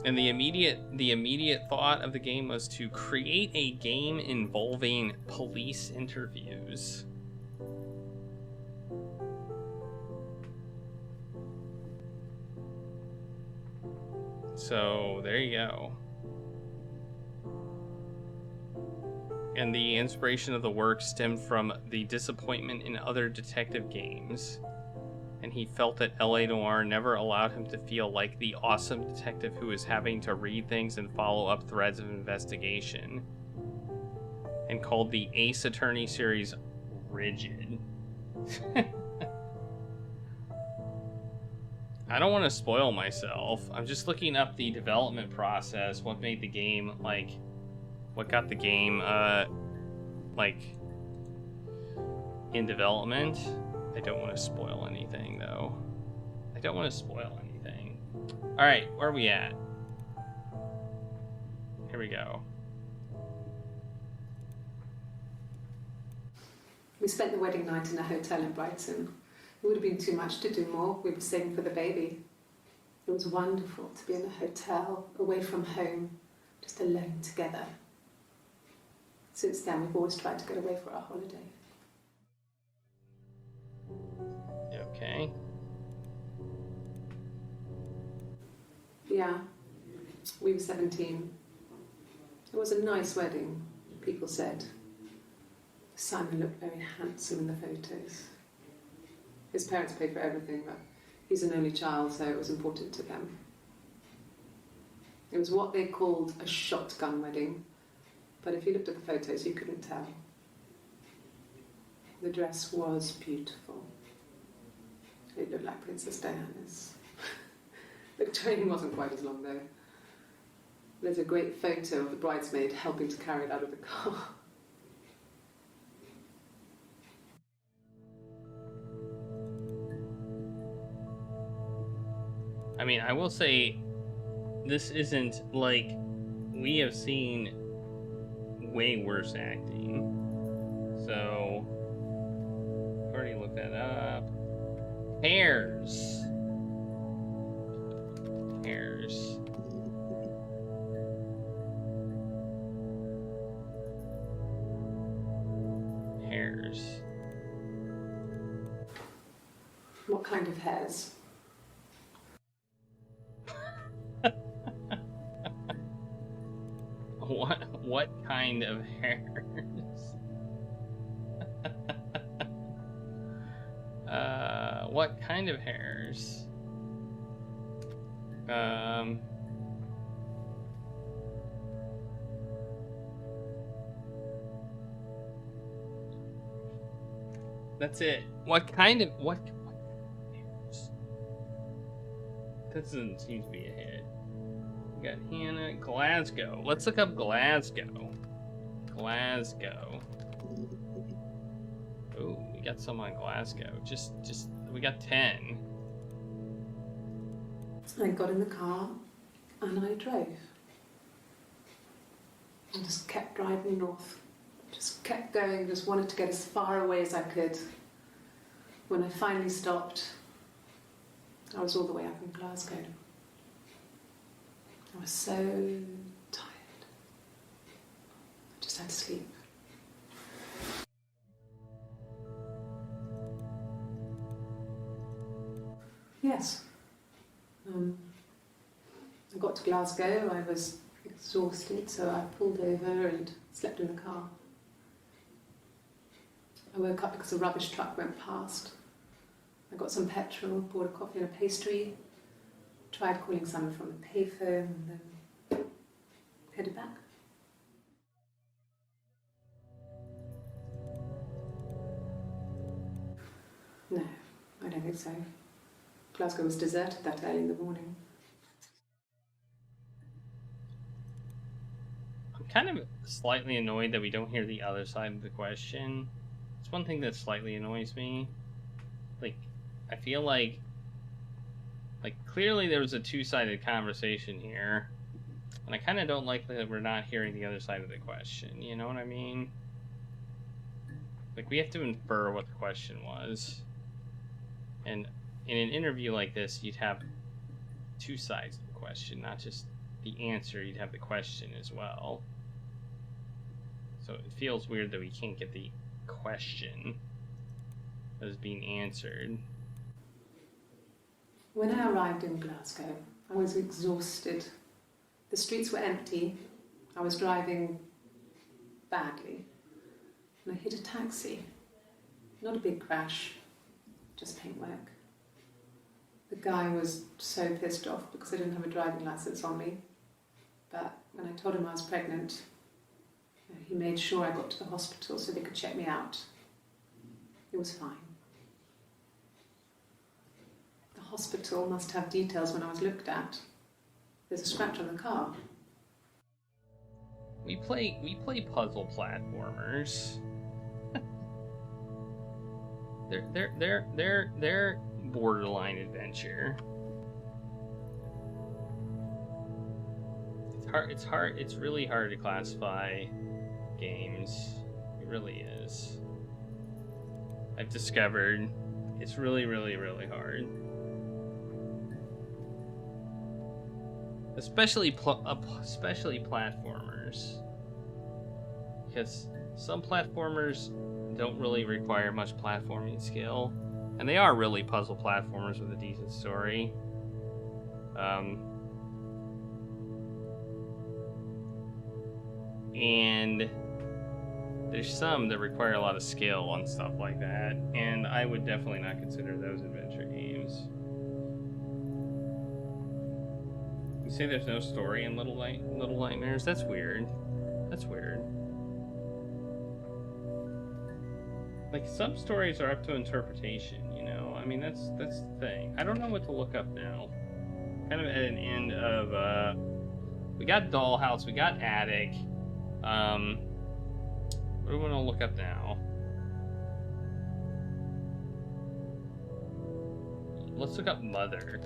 And the immediate thought of the game was to create a game involving police interviews. So there you go. And the inspiration of the work stemmed from the disappointment in other detective games. And he felt that LA Noire never allowed him to feel like the awesome detective who was having to read things and follow up threads of investigation. And called the Ace Attorney series rigid. I don't want to spoil myself. I'm just looking up the development process, what made the game, like, what got the game, like, in development. I don't want to spoil anything, though. I don't want to spoil anything. Alright, where are we at? Here we go. We spent the wedding night in a hotel in Brighton. It would have been too much to do more. We were saving for the baby. It was wonderful to be in a hotel, away from home, just alone together. Since then, we've always tried to get away for our holiday. Okay. Yeah, we were 17. It was a nice wedding, people said. Simon looked very handsome in the photos. His parents paid for everything, but he's an only child, so it was important to them. It was what they called a shotgun wedding, but if you looked at the photos, you couldn't tell. The dress was beautiful. It looked like Princess Diana's. The train wasn't quite as long, though. There's a great photo of the bridesmaid helping to carry it out of the car. I mean, I will say, this isn't, like, we have seen way worse acting. So, I've already looked that up. Hairs. Hairs. Hairs. What kind of hairs? What kind of hairs? What kind of hairs? That's it. What kind of hairs? That doesn't seem to be a hit. We got Hannah, Glasgow. Let's look up Glasgow. Glasgow. Oh, we got some on Glasgow. Just we got 10. I got in the car and I drove. I just kept driving north. Just kept going, just wanted to get as far away as I could. When I finally stopped, I was all the way up in Glasgow. I was so tired. I just had to sleep. Yes. I got to Glasgow, I was exhausted, so I pulled over and slept in the car. I woke up because a rubbish truck went past. I got some petrol, bought a coffee and a pastry, tried calling someone from the payphone, and then headed back. No, I don't think so. Glasgow was deserted that early in the morning. I'm kind of slightly annoyed that we don't hear the other side of the question. It's one thing that slightly annoys me. Like, I feel like clearly there was a two-sided conversation here, and I kind of don't like that we're not hearing the other side of the question. You know what I mean? Like, we have to infer what the question was, and in an interview like this, you'd have two sides of the question, not just the answer, you'd have the question as well. So it feels weird that we can't get the question that is being answered. When I arrived in Glasgow, I was exhausted. The streets were empty. I was driving badly. And I hit a taxi. Not a big crash, just paintwork. The guy was so pissed off because I didn't have a driving license on me. But when I told him I was pregnant, he made sure I got to the hospital so they could check me out. It was fine. The hospital must have details when I was looked at. There's a scratch on the car. We play puzzle platformers. They're borderline adventure. It's really hard to classify games. It really is. I've discovered it's really hard. Especially platformers. Because some platformers don't really require much platforming skill. And they are really puzzle platformers with a decent story. And there's some that require a lot of skill and stuff like that. And I would definitely not consider those adventure games. You say there's no story in Little Nightmares? That's weird. That's weird. Like, some stories are up to interpretation, you know? I mean, that's the thing. I don't know what to look up now. Kind of at an end of, we got Dollhouse, we got Attic. What do we want to look up now? Let's look up Mother.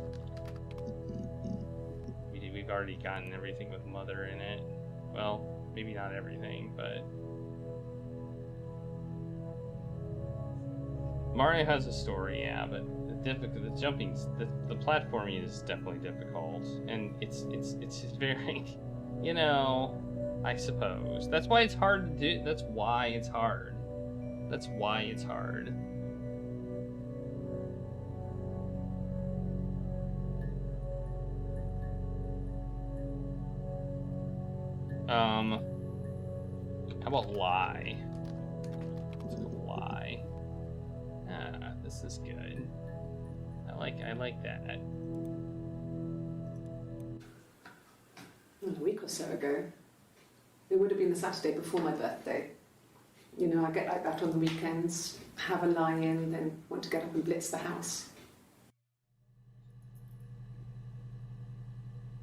We've already gotten everything with Mother in it. Well, maybe not everything, but... Mario has a story, yeah, but the platforming is definitely difficult, and it's very, you know, I suppose that's why it's hard to do. That's why it's hard. That's why it's hard. How about Lie? Lie. Ah, this is good. I like that. A week or so ago. It would have been the Saturday before my birthday. You know, I get like that on the weekends, have a lie-in, then want to get up and blitz the house.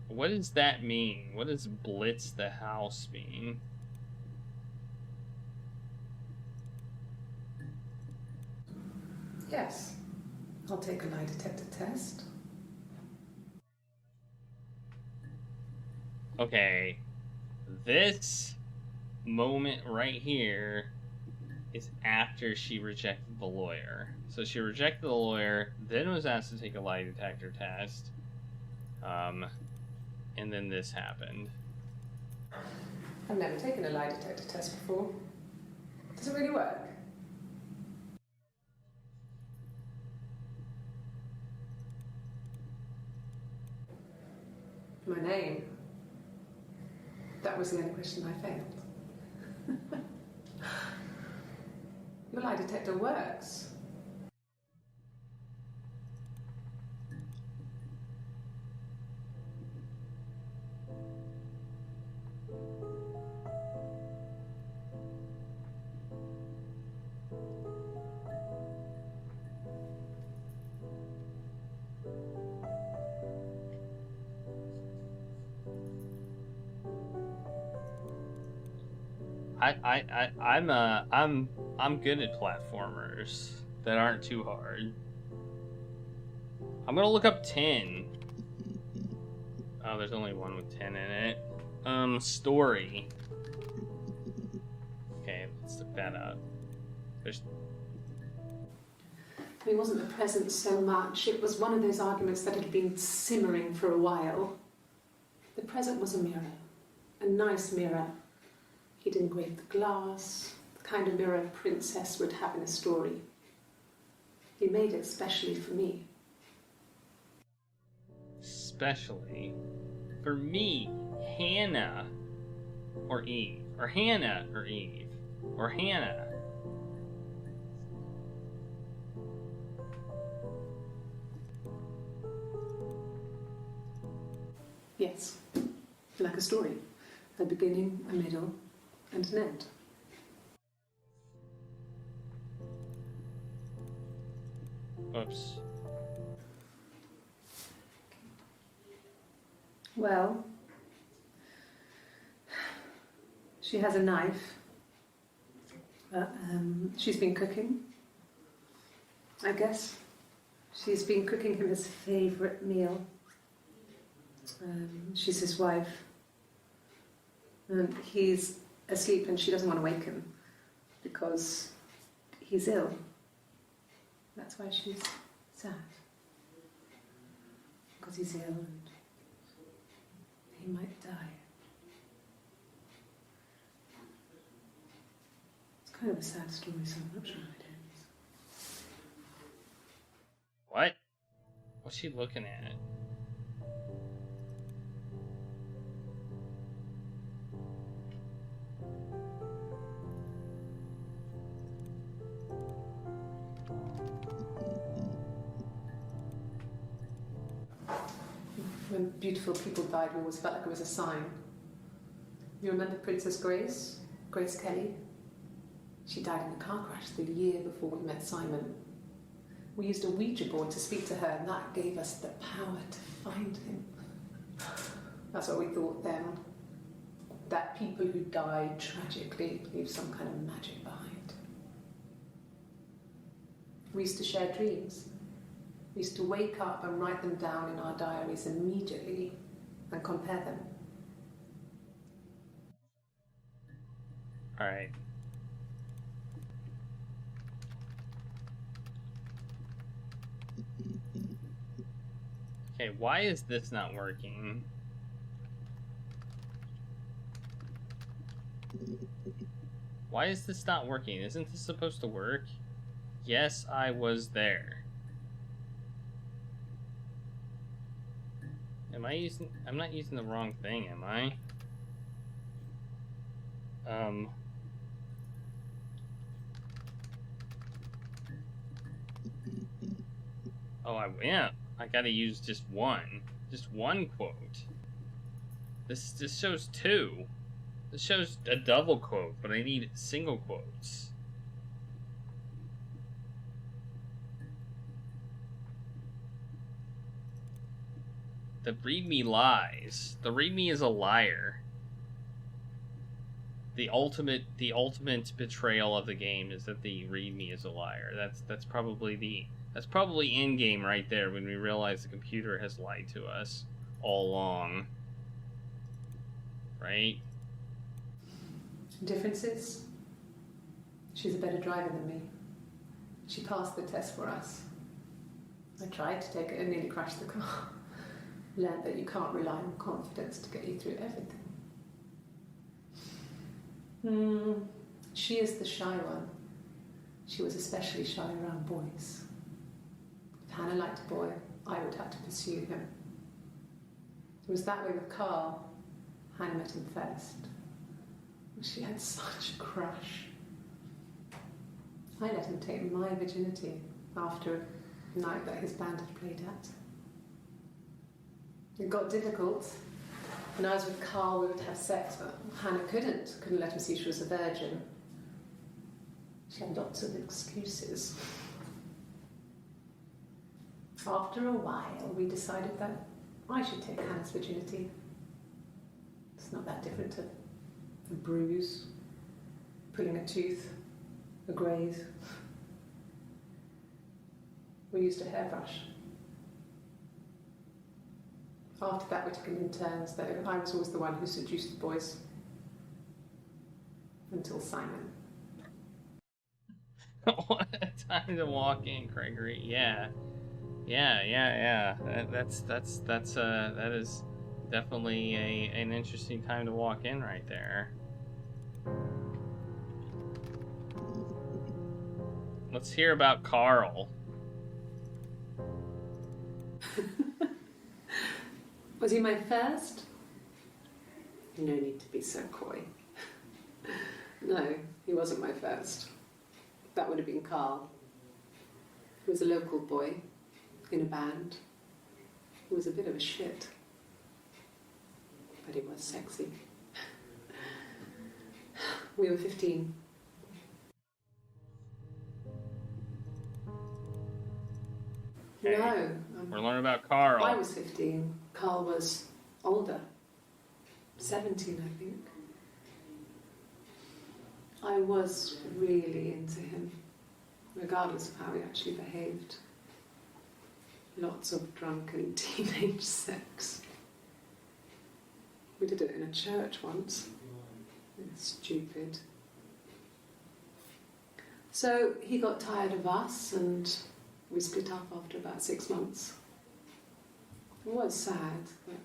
What does that mean? What does blitz the house mean? Yes. I'll take a lie detector test. Okay. This moment right here is after she rejected the lawyer. So she rejected the lawyer, then was asked to take a lie detector test. And then this happened. I've never taken a lie detector test before. Does it really work? My name. That was the only question I failed. Your lie detector works. I'm good at platformers that aren't too hard. I'm gonna look up 10. Oh, there's only one with 10 in it. Story. Okay, let's look that up. There's... It wasn't the present so much. It was one of those arguments that had been simmering for a while. The present was a mirror, a nice mirror. He'd engraved the glass, the kind of mirror a princess would have in a story. He made it specially for me. Especially for me, Hannah or Eve, or Hannah or Eve, or Hannah. Yes, like a story. A beginning, a middle, and an end. Oops. Well, she has a knife. She's been cooking, I guess. She's been cooking him his favourite meal. She's his wife. And he's asleep and she doesn't want to wake him because he's ill. That's why she's sad. Because he's ill and he might die. It's kind of a sad story, so I'm not sure how it ends. What? What's she looking at? When beautiful people died, we always felt like it was a sign. You remember Princess Grace? Grace Kelly? She died in a car crash the year before we met Simon. We used a Ouija board to speak to her, and that gave us the power to find him. That's what we thought then. That people who died tragically leave some kind of magic behind. We used to share dreams. We used to wake up and write them down in our diaries immediately and compare them. All right. Okay, why is this not working? Why is this not working? Isn't this supposed to work? Yes, I was there. I'm not using the wrong thing, am I? Oh, I gotta use just one quote. This shows two. This shows a double quote, but I need single quotes. The readme lies. The readme is a liar. The ultimate betrayal of the game is that the readme is a liar. That's probably in game right there when we realize the computer has lied to us all along. Right? Differences? She's a better driver than me. She passed the test for us. I tried to take it and nearly crashed the car. Learned that you can't rely on confidence to get you through everything. She is the shy one. She was especially shy around boys. If Hannah liked a boy, I would have to pursue him. It was that way with Carl. Hannah met him first. She had such a crush. I let him take my virginity after a night that his band had played at. It got difficult. When I was with Carl, we would have sex, but Hannah couldn't let him see she was a virgin. She had lots of excuses. After a while, we decided that I should take Hannah's virginity. It's not that different to a bruise, pulling a tooth, a graze. We used a hairbrush. After that, we took it in turns, though. I was always the one who seduced the boys. Until Simon. What a time to walk in, Gregory. Yeah. That Definitely an interesting time to walk in right there. Let's hear about Carl. Was he my first? No need to be so coy. No, he wasn't my first. That would have been Carl. He was a local boy in a band. He was a bit of a shit. But he was sexy. We were 15. Okay. No. We're learning about Carl. I was 15. Carl was older. 17, I think. I was really into him, regardless of how he actually behaved. Lots of drunken teenage sex. We did it in a church once. Stupid. So he got tired of us and we split up after about 6 months. It was sad, but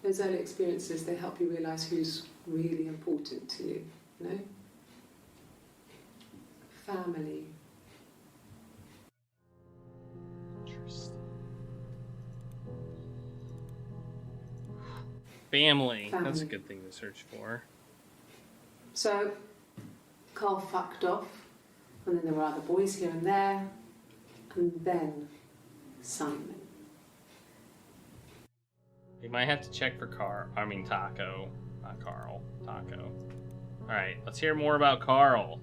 those early experiences, they help you realise who's really important to you, you know? Family. Interesting. Family. That's a good thing to search for. So, Carl fucked off, and then there were other boys here and there, and then Simon. We might have to check for Taco. Not Carl. Taco. Alright, let's hear more about Carl.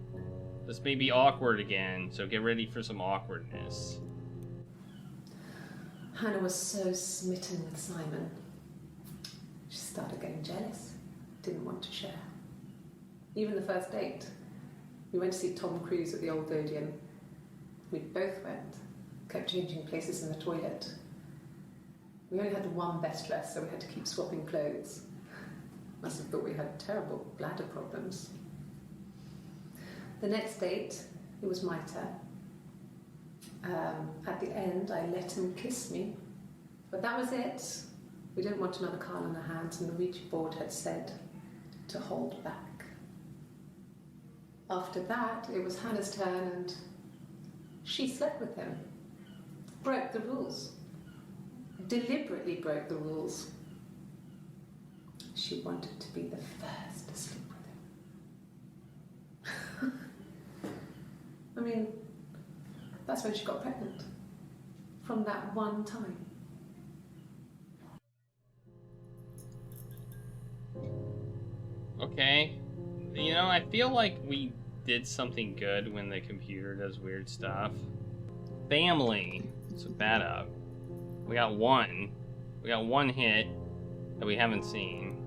This may be awkward again, so get ready for some awkwardness. Hannah was so smitten with Simon. She started getting jealous, didn't want to share. Even the first date. We went to see Tom Cruise at the Old Odeon. We both went, kept changing places in the toilet. We only had one best dress, so we had to keep swapping clothes. Must have thought we had terrible bladder problems. The next date, it was my turn. At the end, I let him kiss me. But that was it. We didn't want another Carl on our hands, and the Ouija board had said to hold back. After that, it was Hannah's turn, and she slept with him. Broke the rules. Deliberately broke the rules. She wanted to be the first to sleep with him. I mean, that's when she got pregnant. From that one time. Okay. You know, I feel like we did something good when the computer does weird stuff. Family. Let's look that up. We got one. We got one hit that we haven't seen.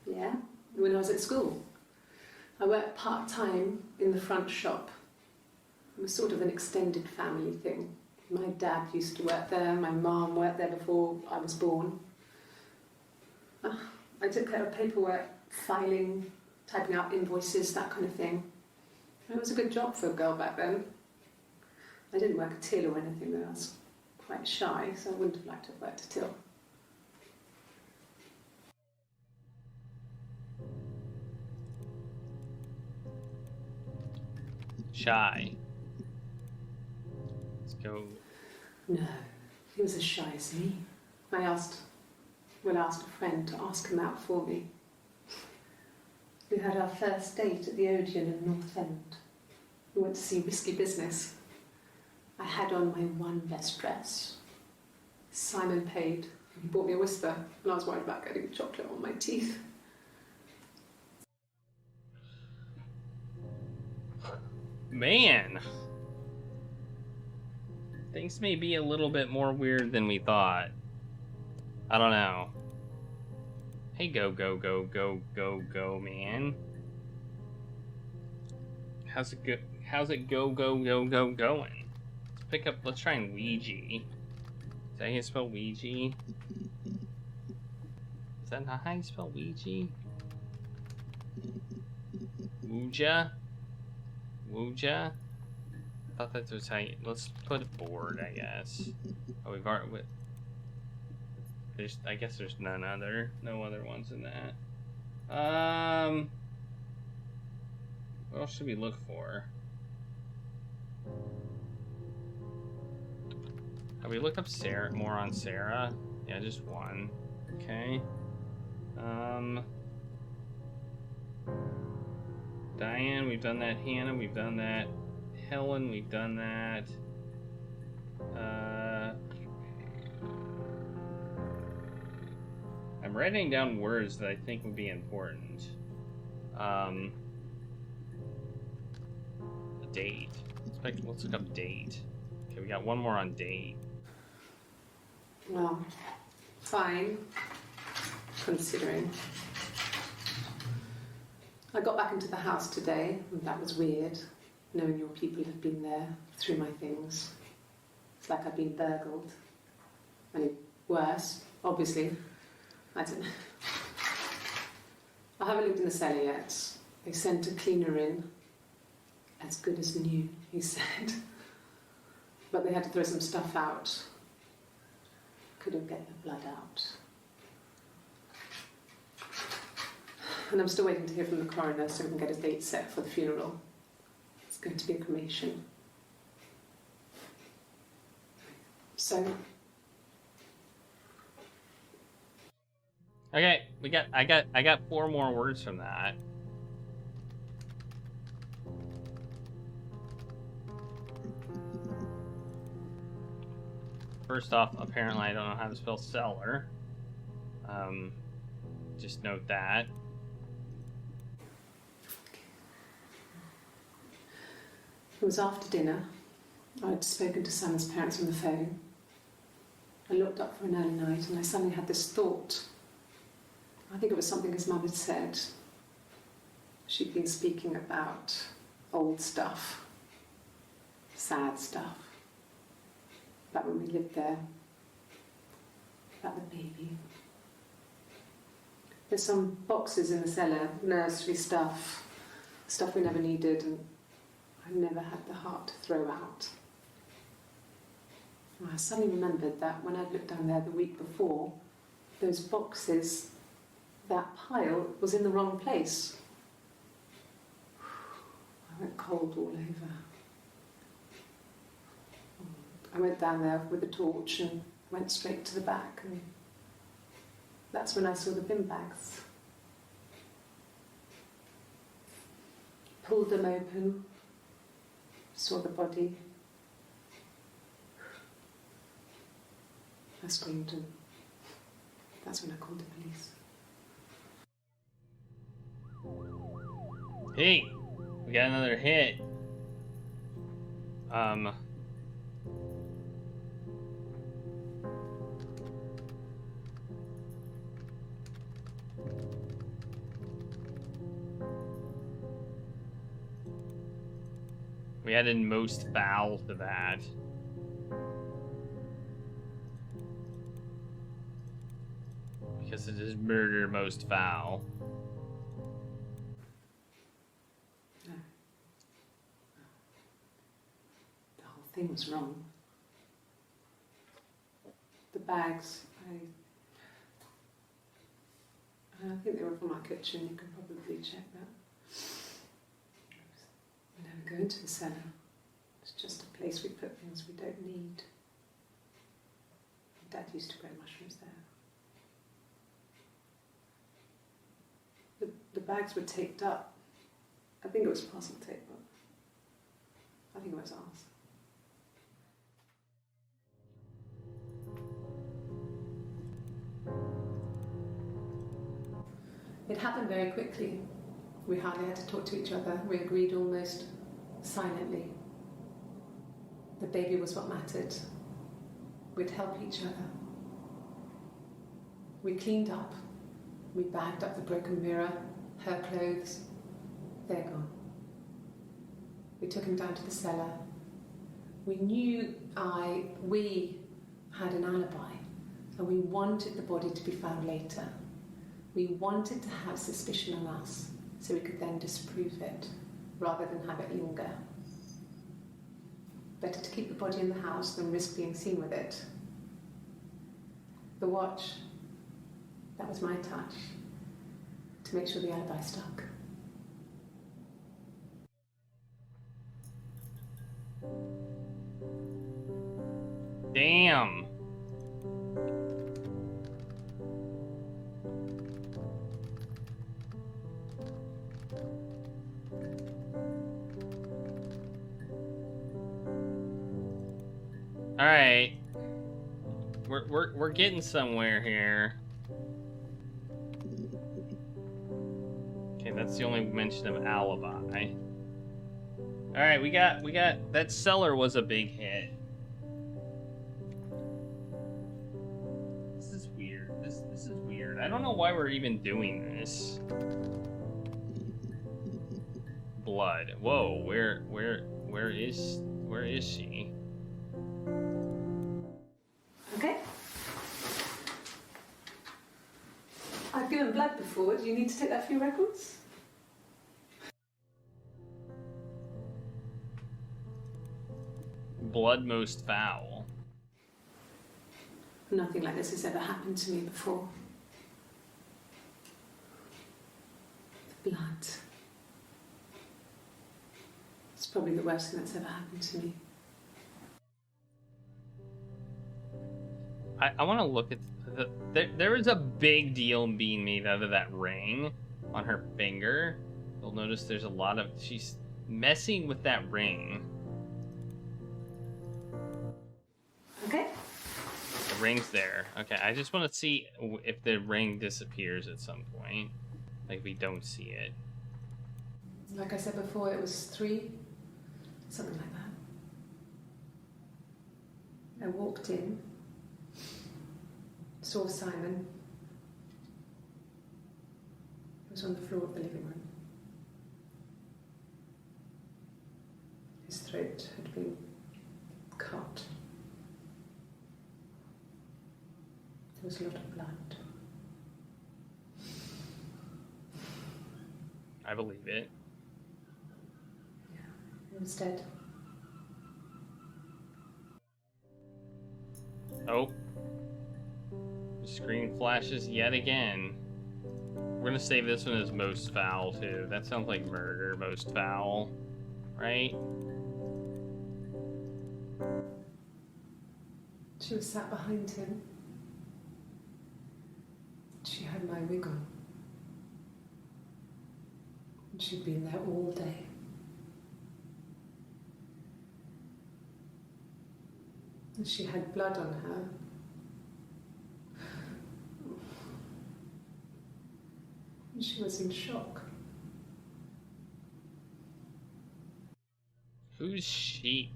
Yeah, when I was at school. I worked part-time in the front shop. It was sort of an extended family thing. My dad used to work there, my mum worked there before I was born. I took care of paperwork, filing, typing out invoices, that kind of thing. It was a good job for a girl back then. I didn't work a till or anything though. I was quite shy, so I wouldn't have liked to have worked a till. Shy. Let's go. No, he was as shy as me. I asked a friend to ask him out for me. We had our first date at the Odeon in North End. We went to see Risky Business. I had on my one best dress. Simon paid. He bought me a whisper, and I was worried about getting chocolate on my teeth. Man. Things may be a little bit more weird than we thought. I don't know. Hey, go, man. How's it go, going? Let's try and Ouija. Is that how you spell Ouija? Is that not how you spell Ouija? Wooja? Wooja? I thought that was how you... Let's put a board, I guess. Oh, we've already... I guess there's no other ones in that. What else should we look for? Have we looked up more on Sarah? Yeah, just one. Okay. Diane, we've done that. Hannah, we've done that. Helen, we've done that. I'm writing down words that I think would be important. Date. Let's look up date. Okay, we got one more on date. Well, fine, considering. I got back into the house today, and that was weird, knowing your people have been there through my things. It's like I've been burgled. Only worse, obviously. I don't know. I haven't looked in the cellar yet. They sent a cleaner in. As good as new, he said. But they had to throw some stuff out. Couldn't get the blood out. And I'm still waiting to hear from the coroner so we can get a date set for the funeral. It's going to be a cremation. So... Okay, I got 4 more words from that. First off, apparently I don't know how to spell cellar. Just note that. It was after dinner. I'd spoken to Sam's parents on the phone. I looked up for an early night and I suddenly had this thought. I think it was something his mum had said. She'd been speaking about old stuff, sad stuff. About when we lived there, about the baby. There's some boxes in the cellar, nursery stuff we never needed and I never had the heart to throw out. And I suddenly remembered that when I'd looked down there the week before, those boxes, that pile was in the wrong place. I went cold all over. I went down there with a torch and went straight to the back, and that's when I saw the bin bags. Pulled them open, saw the body. I screamed, and that's when I called the police. Hey, we got another hit. We added most foul to that. Because it is murder most foul. No. The whole thing was wrong. The bags, I think they were from our kitchen, you can probably check that. We never go into the cellar. It's just a place we put things we don't need. Dad used to grow mushrooms there. The bags were taped up. I think it was parcel tape, but I think it was ours. It happened very quickly. We hardly had to talk to each other. We agreed almost silently. The baby was what mattered. We'd help each other. We cleaned up. We bagged up the broken mirror, her clothes. They're gone. We took him down to the cellar. We knew we had an alibi, and we wanted the body to be found later. We wanted to have suspicion on us, so we could then disprove it, rather than have it linger. Better to keep the body in the house than risk being seen with it. The watch. That was my touch. To make sure the alibi stuck. Damn. All right. We're getting somewhere here. Okay, that's the only mention of alibi. All right, we got that cellar was a big hit. This is weird. This is weird. I don't know why we're even doing this. Blood. Whoa, where is she? Okay. I've given blood before. Do you need to take that for your records? Blood most foul. Nothing like this has ever happened to me before. The blood. It's probably the worst thing that's ever happened to me. I want to look at there is a big deal being made out of that ring on her finger. You'll notice there's a lot of, she's messing with that ring. Okay. The ring's there. Okay, I just want to see if the ring disappears at some point. Like we don't see it. Like I said before, it was 3, something like that. I walked in, saw Simon. He was on the floor of the living room. His throat had been cut. There was a lot of blood. I believe it. Yeah, he was dead. Oh. The screen flashes yet again. We're gonna save this one as most foul too. That sounds like murder, most foul. Right? She was sat behind him. She had my wig on. And she'd been there all day. And she had blood on her. And she was in shock. Who's she?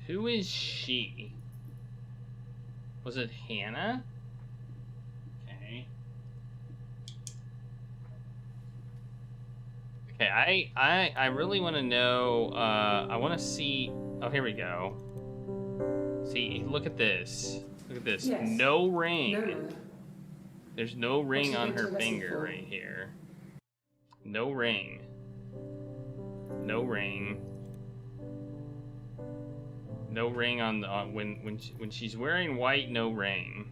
Who is she? Was it Hannah? Okay. Okay, I really want to know, I want to see, oh, here we go. See, look at this. Look at this. Yes. No ring. No. There's no ring What's on she her going to finger listen for? right here. No ring. No ring. No ring on the when she's wearing white. No ring.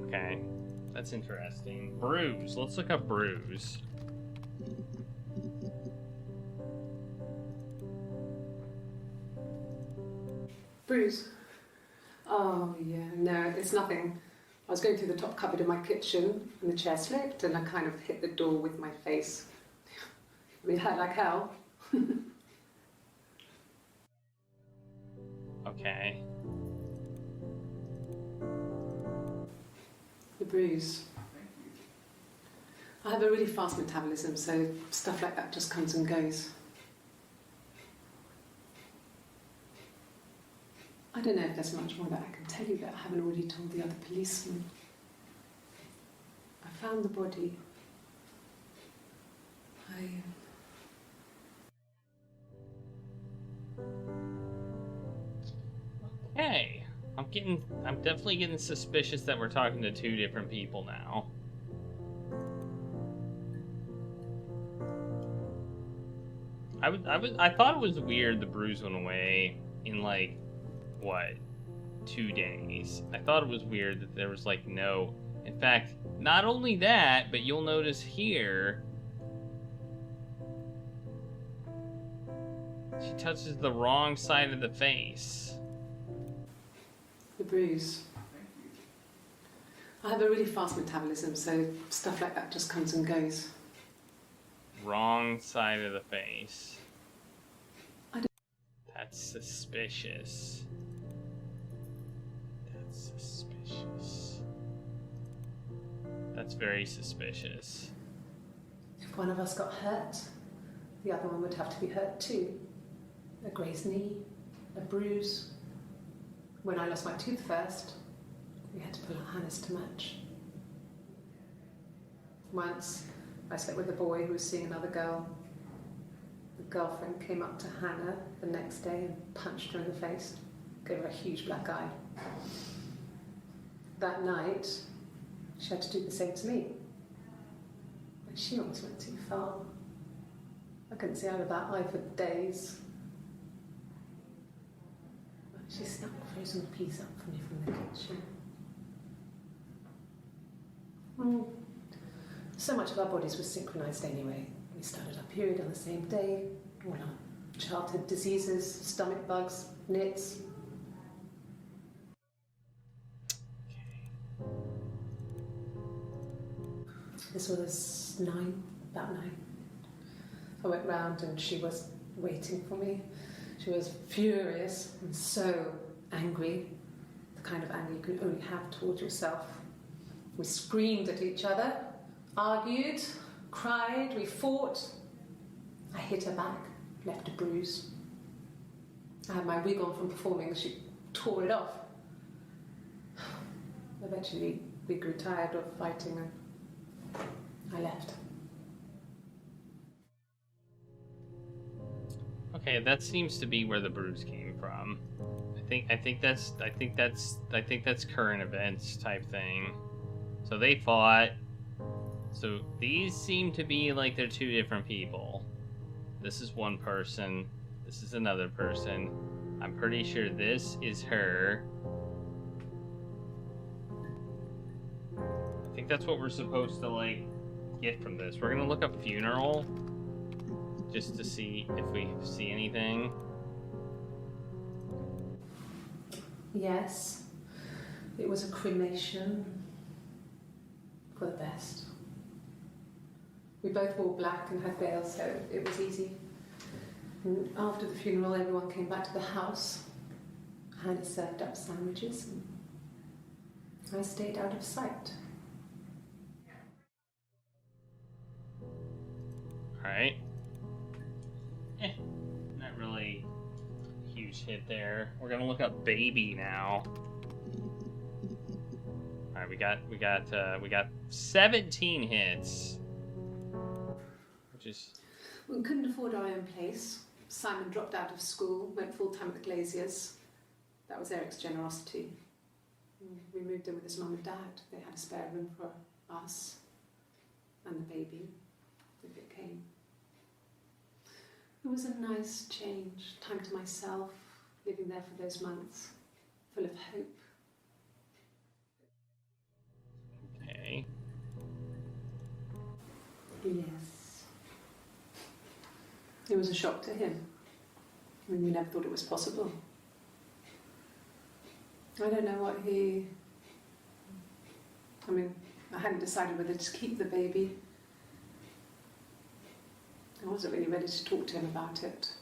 Okay, that's interesting. Bruise. Let's look up bruise. Bruise. Oh, yeah, no, it's nothing. I was going through the top cupboard in my kitchen and the chair slipped and I kind of hit the door with my face. I mean, it hurt like hell. Okay. The bruise. I have a really fast metabolism, so stuff like that just comes and goes. I don't know if there's much more that I can tell you that I haven't already told the other policemen. I found the body. Hey, I'm definitely getting suspicious that we're talking to 2 different people now. I thought it was weird the bruise went away in like what, 2 days. I thought it was weird that there was like no. In fact, not only that, but you'll notice here she touches the wrong side of the face. The bruise. I have a really fast metabolism, so stuff like that just comes and goes. Wrong side of the face. I don't... That's suspicious. That's suspicious. That's very suspicious. If one of us got hurt, the other one would have to be hurt too. A grazed knee, a bruise. When I lost my tooth first, we had to pull out Hannah's to match. Once, I slept with a boy who was seeing another girl. The girlfriend came up to Hannah the next day and punched her in the face, gave her a huge black eye. That night, she had to do the same to me. But she almost went too far. I couldn't see out of that eye for days. But she snuck a frozen piece up for me from the kitchen. So much of our bodies was synchronised anyway. We started our period on the same day. All our childhood diseases, stomach bugs, nits. This was about 9. I went round and she was waiting for me. She was furious and so angry, the kind of anger you can only have towards yourself. We screamed at each other, argued, cried, we fought. I hit her back, left a bruise. I had my wig on from performing, she tore it off. Eventually, we grew tired of fighting and I left. Okay, that seems to be where the bruise came from. I think that's current events type thing. So they fought. So these seem to be like they're 2 different people. This is one person. This is another person. I'm pretty sure this is her. I think that's what we're supposed to like get from this. We're gonna look up funeral just to see if we see anything. Yes, it was a cremation for the best. We both wore black and had veils, so it was easy. And after the funeral, everyone came back to the house. Hannah served up sandwiches, and I stayed out of sight. Alright. Not really a huge hit there. We're gonna look up baby now. Alright, we got 17 hits. Which is... We couldn't afford our own place. Simon dropped out of school, went full-time at the Glaziers. That was Eric's generosity. We moved in with his mum and dad. They had a spare room for us and the baby, if it came. It was a nice change, time to myself, living there for those months, full of hope. Okay. Yes. It was a shock to him. I mean, we never thought it was possible. I don't know what he... I mean, I hadn't decided whether to keep the baby. I wasn't really ready to talk to him about it.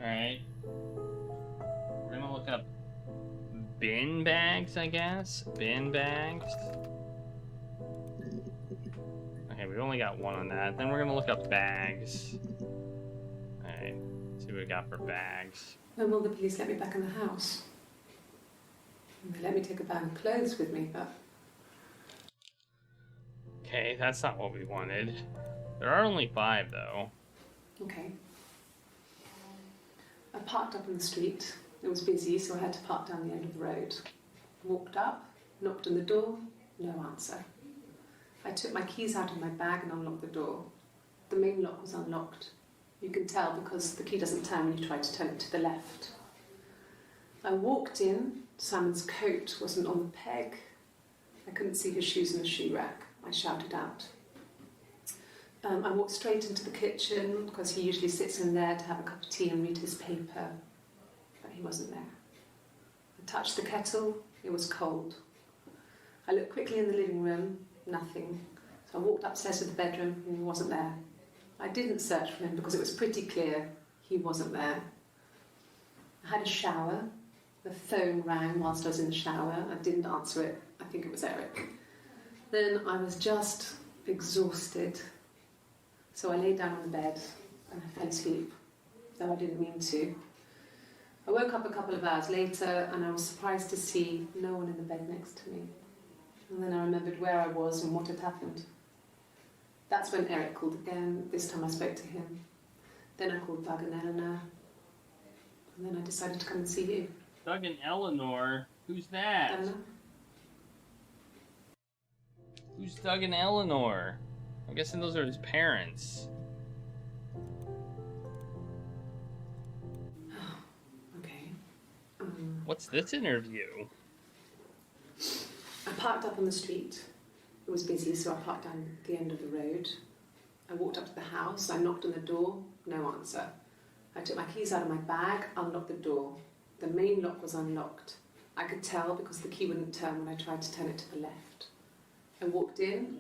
Alright. We're gonna look up bin bags, I guess? Bin bags. Okay, we only got 1 on that. Then we're gonna look up bags. Alright, see what we got for bags. When will the police let me back in the house? They let me take a bag of clothes with me, but... Okay, that's not what we wanted. There are only 5, though. Okay. I parked up on the street. It was busy, so I had to park down the end of the road. Walked up, knocked on the door, no answer. I took my keys out of my bag and unlocked the door. The main lock was unlocked. You can tell because the key doesn't turn when you try to turn it to the left. I walked in. Simon's coat wasn't on the peg. I couldn't see his shoes in the shoe rack. I shouted out. I walked straight into the kitchen because he usually sits in there to have a cup of tea and read his paper, but he wasn't there. I touched the kettle. It was cold. I looked quickly in the living room. Nothing. So I walked upstairs to the bedroom and he wasn't there. I didn't search for him because it was pretty clear he wasn't there. I had a shower. The phone rang whilst I was in the shower. I didn't answer it. I think it was Eric. Then I was just exhausted. So I lay down on the bed and I fell asleep, though I didn't mean to. I woke up a couple of hours later and I was surprised to see no one in the bed next to me. And then I remembered where I was and what had happened. That's when Eric called again. This time I spoke to him. Then I called Doug and Eleanor. And then I decided to come and see you. Doug and Eleanor? Who's that? Eleanor? Who's Doug and Eleanor? I'm guessing those are his parents. Okay. What's this interview? I parked up on the street. It was busy, so I parked down the end of the road. I walked up to the house. I knocked on the door. No answer. I took my keys out of my bag, unlocked the door. The main lock was unlocked. I could tell because the key wouldn't turn when I tried to turn it to the left. I walked in.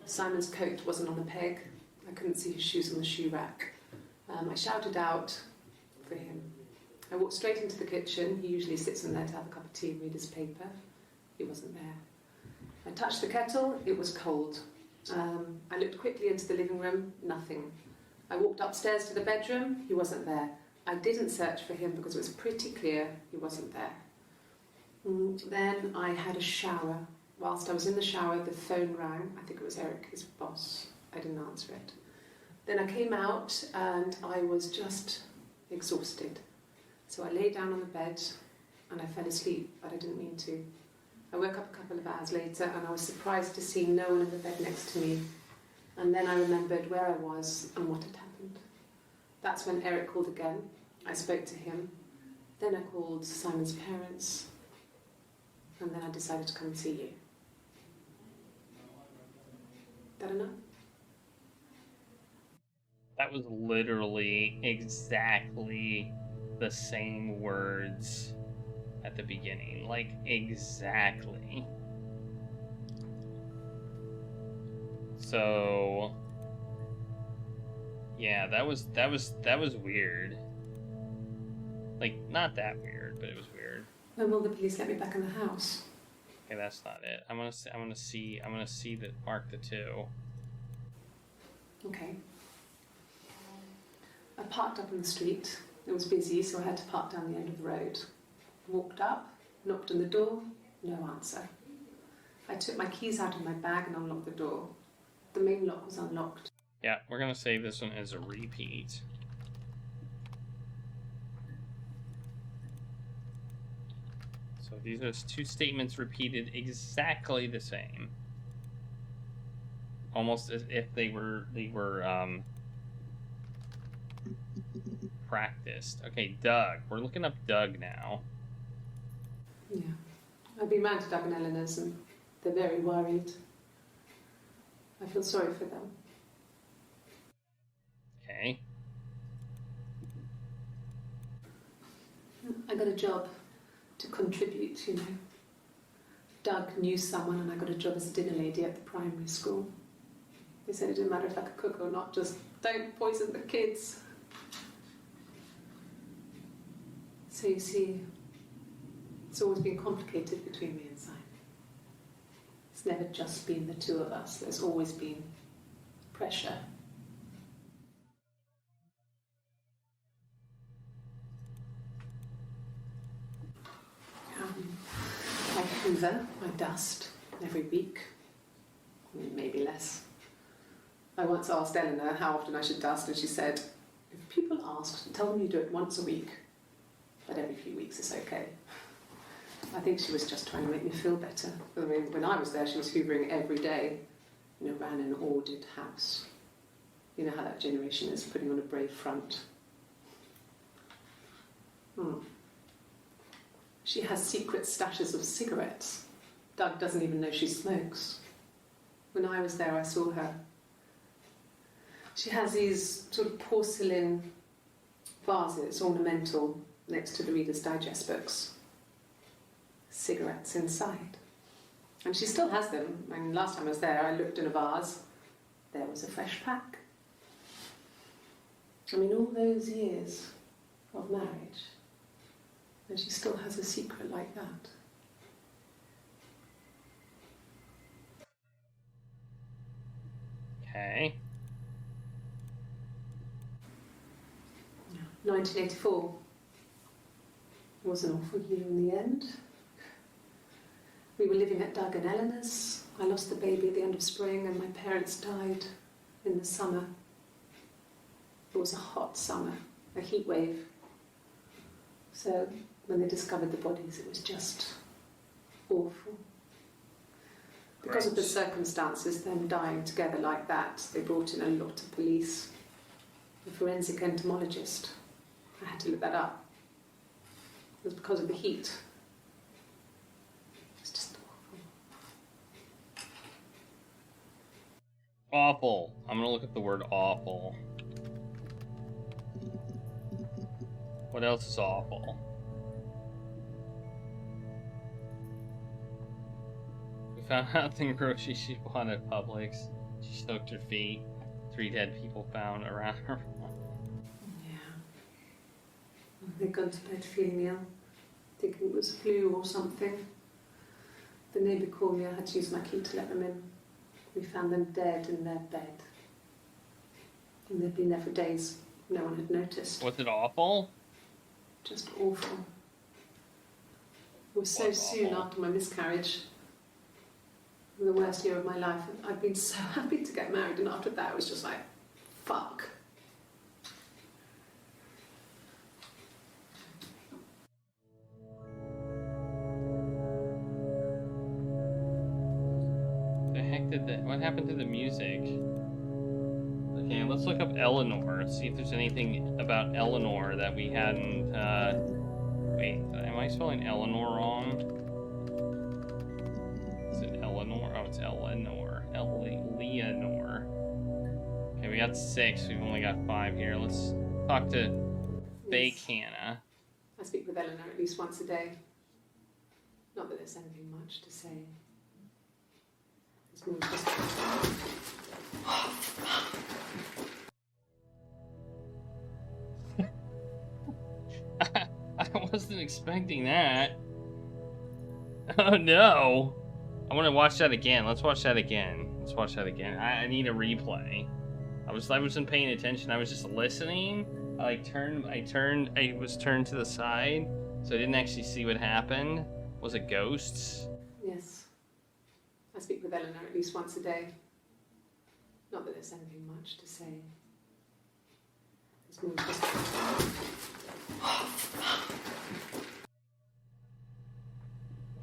Simon's coat wasn't on the peg. I couldn't see his shoes on the shoe rack. I shouted out for him. I walked straight into the kitchen. He usually sits in there to have a cup of tea and read his paper. He wasn't there. I touched the kettle. It was cold. I looked quickly into the living room. Nothing. I walked upstairs to the bedroom. He wasn't there. I didn't search for him because it was pretty clear he wasn't there. Then I had a shower. Whilst I was in the shower, the phone rang. I think it was Eric, his boss. I didn't answer it. Then I came out and I was just exhausted. So I lay down on the bed and I fell asleep, but I didn't mean to. I woke up a couple of hours later and I was surprised to see no one in the bed next to me. And then I remembered where I was and what had happened. That's when Eric called again. I spoke to him. Then I called Simon's parents. And then I decided to come and see you. That enough? That was literally exactly the same words at the beginning. Like, exactly. So, yeah, that was weird. Like, not that weird, but it was weird. When will the police let me back in the house? Okay, that's not it. I'm gonna see that mark the 2. Okay. I parked up in the street. It was busy, so I had to park down the end of the road. Walked up, knocked on the door, no answer. I took my keys out of my bag and unlocked the door. The main lock was unlocked. Yeah, we're gonna save this one as a repeat. So these are 2 statements repeated exactly the same. Almost as if they were practiced. Okay, Doug. We're looking up Doug now. Yeah. I've been round to Doug and Eleanor's and they're very worried. I feel sorry for them. Okay. I got a job to contribute, you know. Doug knew someone and I got a job as a dinner lady at the primary school. They said it didn't matter if I could cook or not, just don't poison the kids. So you see, it's always been complicated between me and Simon. It's never just been the 2 of us. There's always been pressure. I hoover, I dust every week, maybe less. I once asked Eleanor how often I should dust and she said, if people ask, tell them you do it once a week, but every few weeks is okay. I think she was just trying to make me feel better. I mean, when I was there, she was hoovering every day. You know, ran an ordered house. You know how that generation is, putting on a brave front. She has secret stashes of cigarettes. Doug doesn't even know she smokes. When I was there, I saw her. She has these sort of porcelain vases, ornamental, next to the Reader's Digest books. Cigarettes inside. And she still has them. I mean, last time I was there, I looked in a vase. There was a fresh pack. I mean, all those years of marriage, and she still has a secret like that. Okay. 1984 was an awful year in the end. We were living at Doug and Eleanor's. I lost the baby at the end of spring and my parents died in the summer. It was a hot summer, a heat wave. So when they discovered the bodies, it was just awful. Because of the circumstances, them dying together like that, they brought in a lot of police. A forensic entomologist. I had to look that up. It was because of the heat. It's just awful. Awful. I'm gonna look at the word awful. What else is awful? We found out the grocery she bought at Publix. She soaked her feet. 3 dead people found around her. Yeah. They'd gone to bed feeling ill, thinking it was flu or something. The neighbour called me, I had to use my key to let them in. We found them dead in their bed. And they'd been there for days. No one had noticed. Was it awful? Just awful. It was so soon after my miscarriage. The worst year of my life. I'd been so happy to get married, and after that, it was just like, fuck. The heck did that? What happened to the music? Okay, let's look up Eleanor. See if there's anything about Eleanor that we hadn't. Wait, am I spelling Eleanor wrong? Is it Eleanor? Oh, it's Eleanor. Leonor. Okay, we got 6. We've only got 5 here. Let's talk to fake Hannah. I speak with Eleanor at least once a day. Not that there's anything much to say. It's more just... I wasn't expecting that. Oh no. I want to watch that again. Let's watch that again. I need a replay. I wasn't paying attention. I was just listening. I was turned to the side, so I didn't actually see what happened. Was it ghosts? Yes. I speak with Eleanor at least once a day. Not that there's anything much to say. It's more just...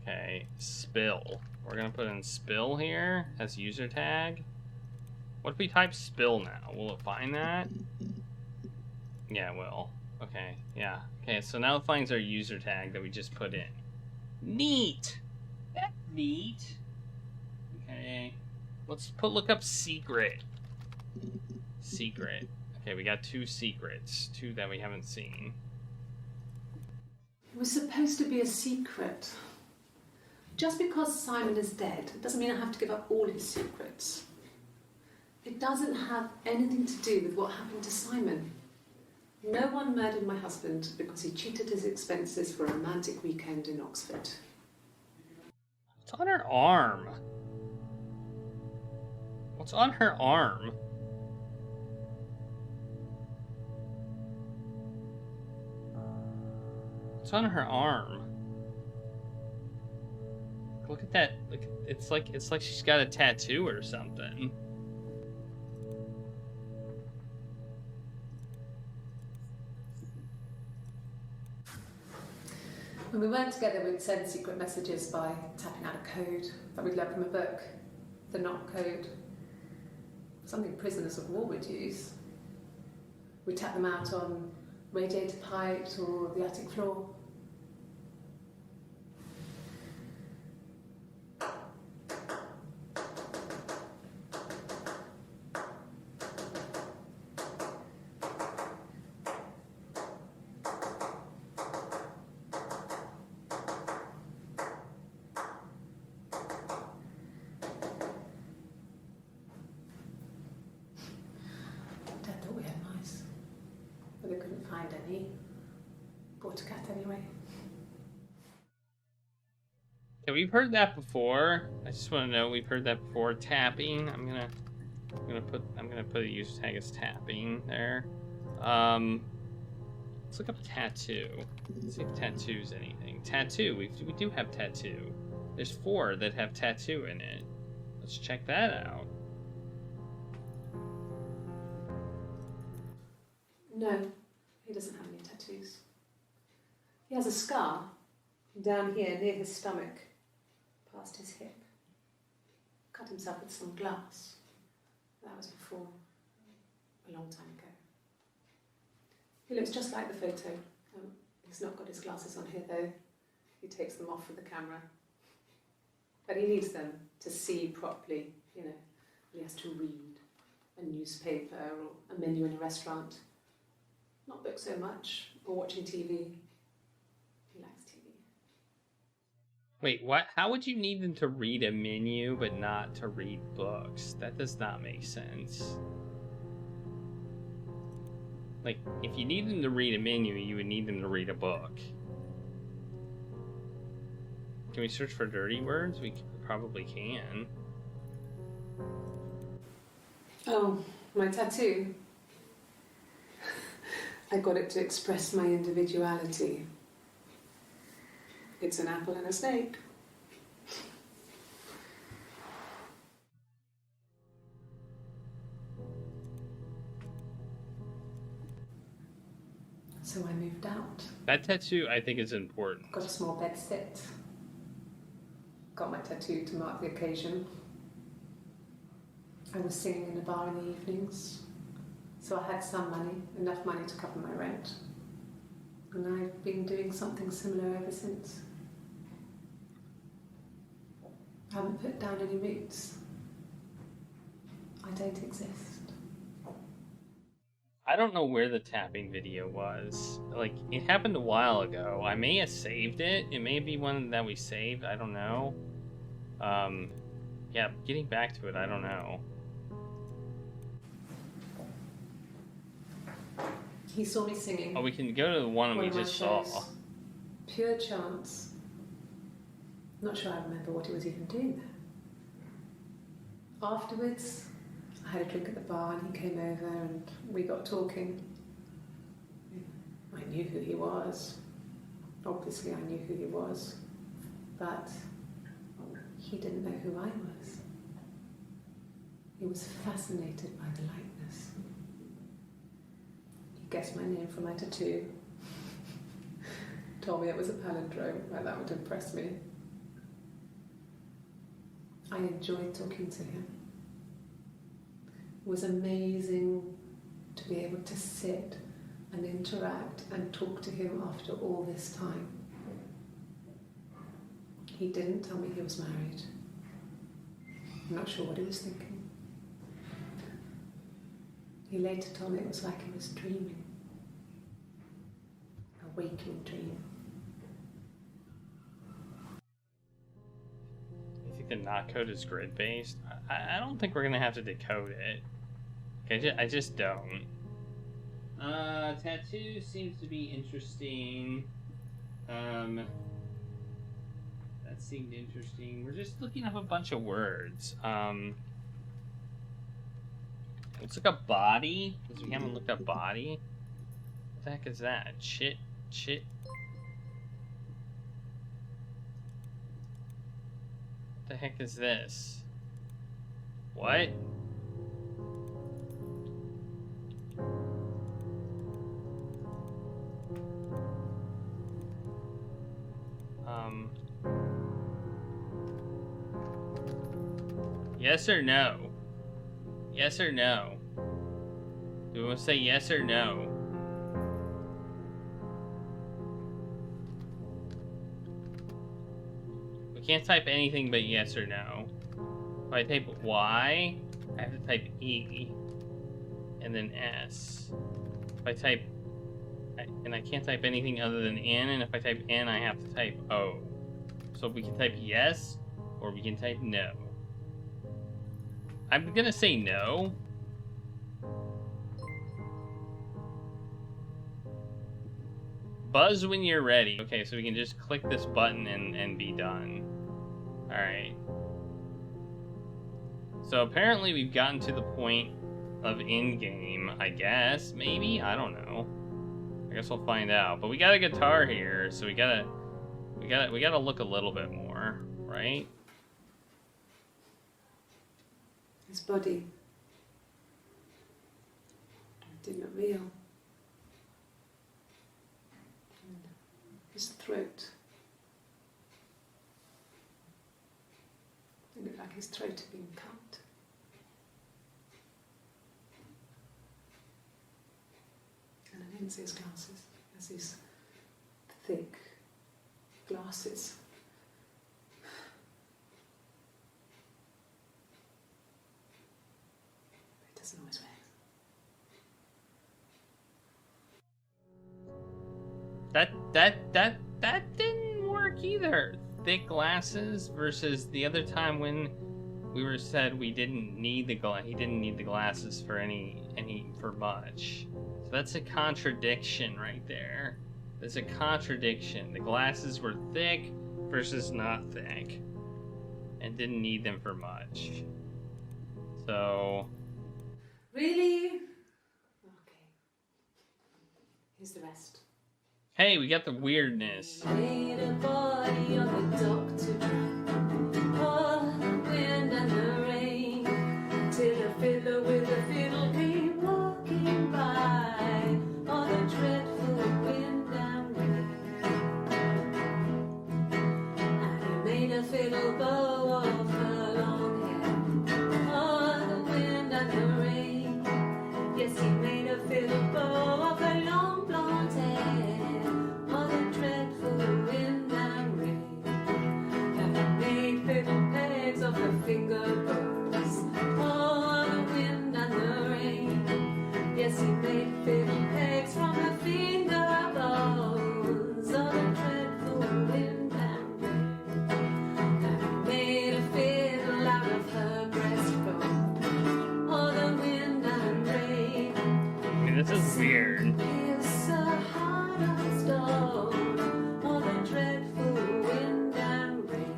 Okay, spill. We're gonna put in spill here as user tag. What if we type spill now? Will it find that? Yeah, it will. Okay, yeah. Okay, so now it finds our user tag that we just put in. Neat! That's neat. Okay. Let's look up secret. Secret. Okay, we got 2 secrets. 2 that we haven't seen. It was supposed to be a secret. Just because Simon is dead doesn't mean I have to give up all his secrets. It doesn't have anything to do with what happened to Simon. No one murdered my husband because he cheated his expenses for a romantic weekend in Oxford. What's on her arm? What's on her arm? What's on her arm? Look at that. Look, it's like she's got a tattoo or something. When we weren't together, we'd send secret messages by tapping out a code that we'd learned from a book, the knock code. something prisoners of war would use. We tap them out on radiator pipes or the attic floor. Dad thought we had mice, but they couldn't find any. Bought a cat anyway. Yeah, we've heard that before. I just want to know we've heard that before. Tapping. I'm gonna put a user tag as tapping there. Let's look up tattoo. Let's see if tattoo's anything. Tattoo. We do have tattoo. There's 4 that have tattoo in it. Let's check that out. No, he doesn't have any tattoos. He has a scar down here near his stomach, past his hip. Cut himself with some glass. That was before, a long time ago. He looks just like the photo. He's not got his glasses on here though. He takes them off with the camera. But he needs them to see properly, you know. He has to read a newspaper or a menu in a restaurant. Not books so much, or watching TV. He likes TV. Wait, what? How would you need them to read a menu but not to read books? That does not make sense. Like, if you need them to read a menu, you would need them to read a book. Can we search for dirty words? We probably can. Oh, my tattoo. I got it to express my individuality. It's an apple and a snake. So I moved out. That tattoo, I think, is important. Got a small bed sit. Got my tattoo to mark the occasion. I was singing in a bar in the evenings, so I had some money, enough money to cover my rent. And I've been doing something similar ever since. I haven't put down any roots. I don't exist. I don't know where the tapping video was. Like, it happened a while ago. I may have saved it. It may be one that we saved. I don't know. Yeah, getting back to it, I don't know. He saw me singing. Oh, we can go to the one we just saw. Pure chance. Not sure I remember what he was even doing there. Afterwards, I had a drink at the bar and he came over and we got talking. I knew who he was. Obviously I knew who he was. But he didn't know who I was. He was fascinated by the likeness. He guessed my name from my tattoo. Told me it was a palindrome, like that would impress me. I enjoyed talking to him. It was amazing to be able to sit and interact and talk to him after all this time. He didn't tell me he was married. I'm not sure what he was thinking. He later told me it was like he was dreaming. A waking dream. You think the not code is grid based? I don't think we're gonna have to decode it. I just don't. Tattoo seems to be interesting. That seemed interesting. We're just looking up a bunch of words. Let's look up body, because we haven't looked up body. What the heck is that? Chit. What the heck is this? What? Yes or no? Yes or no? Do we want to say yes or no? We can't type anything but yes or no. If I type Y, I have to type E, and then S. If I type, and I can't type anything other than N, and if I type N, I have to type O. So we can type yes, or we can type no. I'm gonna say no. Buzz when you're ready. Okay, so we can just click this button and be done. Alright. So apparently we've gotten to the point of in-game, I guess. Maybe? I don't know. I guess we'll find out. But we got a guitar here, so we gotta look a little bit more, right? His body didn't real. And his throat. It looked like his throat had been cut. And I didn't see his glasses. He has these thick glasses. He doesn't always wear. That didn't work either. Thick glasses versus the other time when we were said we didn't need he didn't need the glasses for for much. So that's a contradiction right there. There's a contradiction. The glasses were thick versus not thick, and didn't need them for much. So Really? Okay. Here's the rest. hey, we got the weirdness. Made a body of a doctor, all the wind and the rain, till a fiddler with a fiddle came walking by, all the dreadful wind and rain. And he made a fiddle bow of her long hair, all the wind and the rain. Yes, he made a fiddle bow of her long blonde hair. Finger bows, all the wind and the rain. Yes, he made fiddle pegs from her finger bows, all the dreadful wind and rain. And he made a fiddle out of her breastbone, all the wind and rain. I mean, this is weird. It's a heart of stone, all the dreadful wind and rain.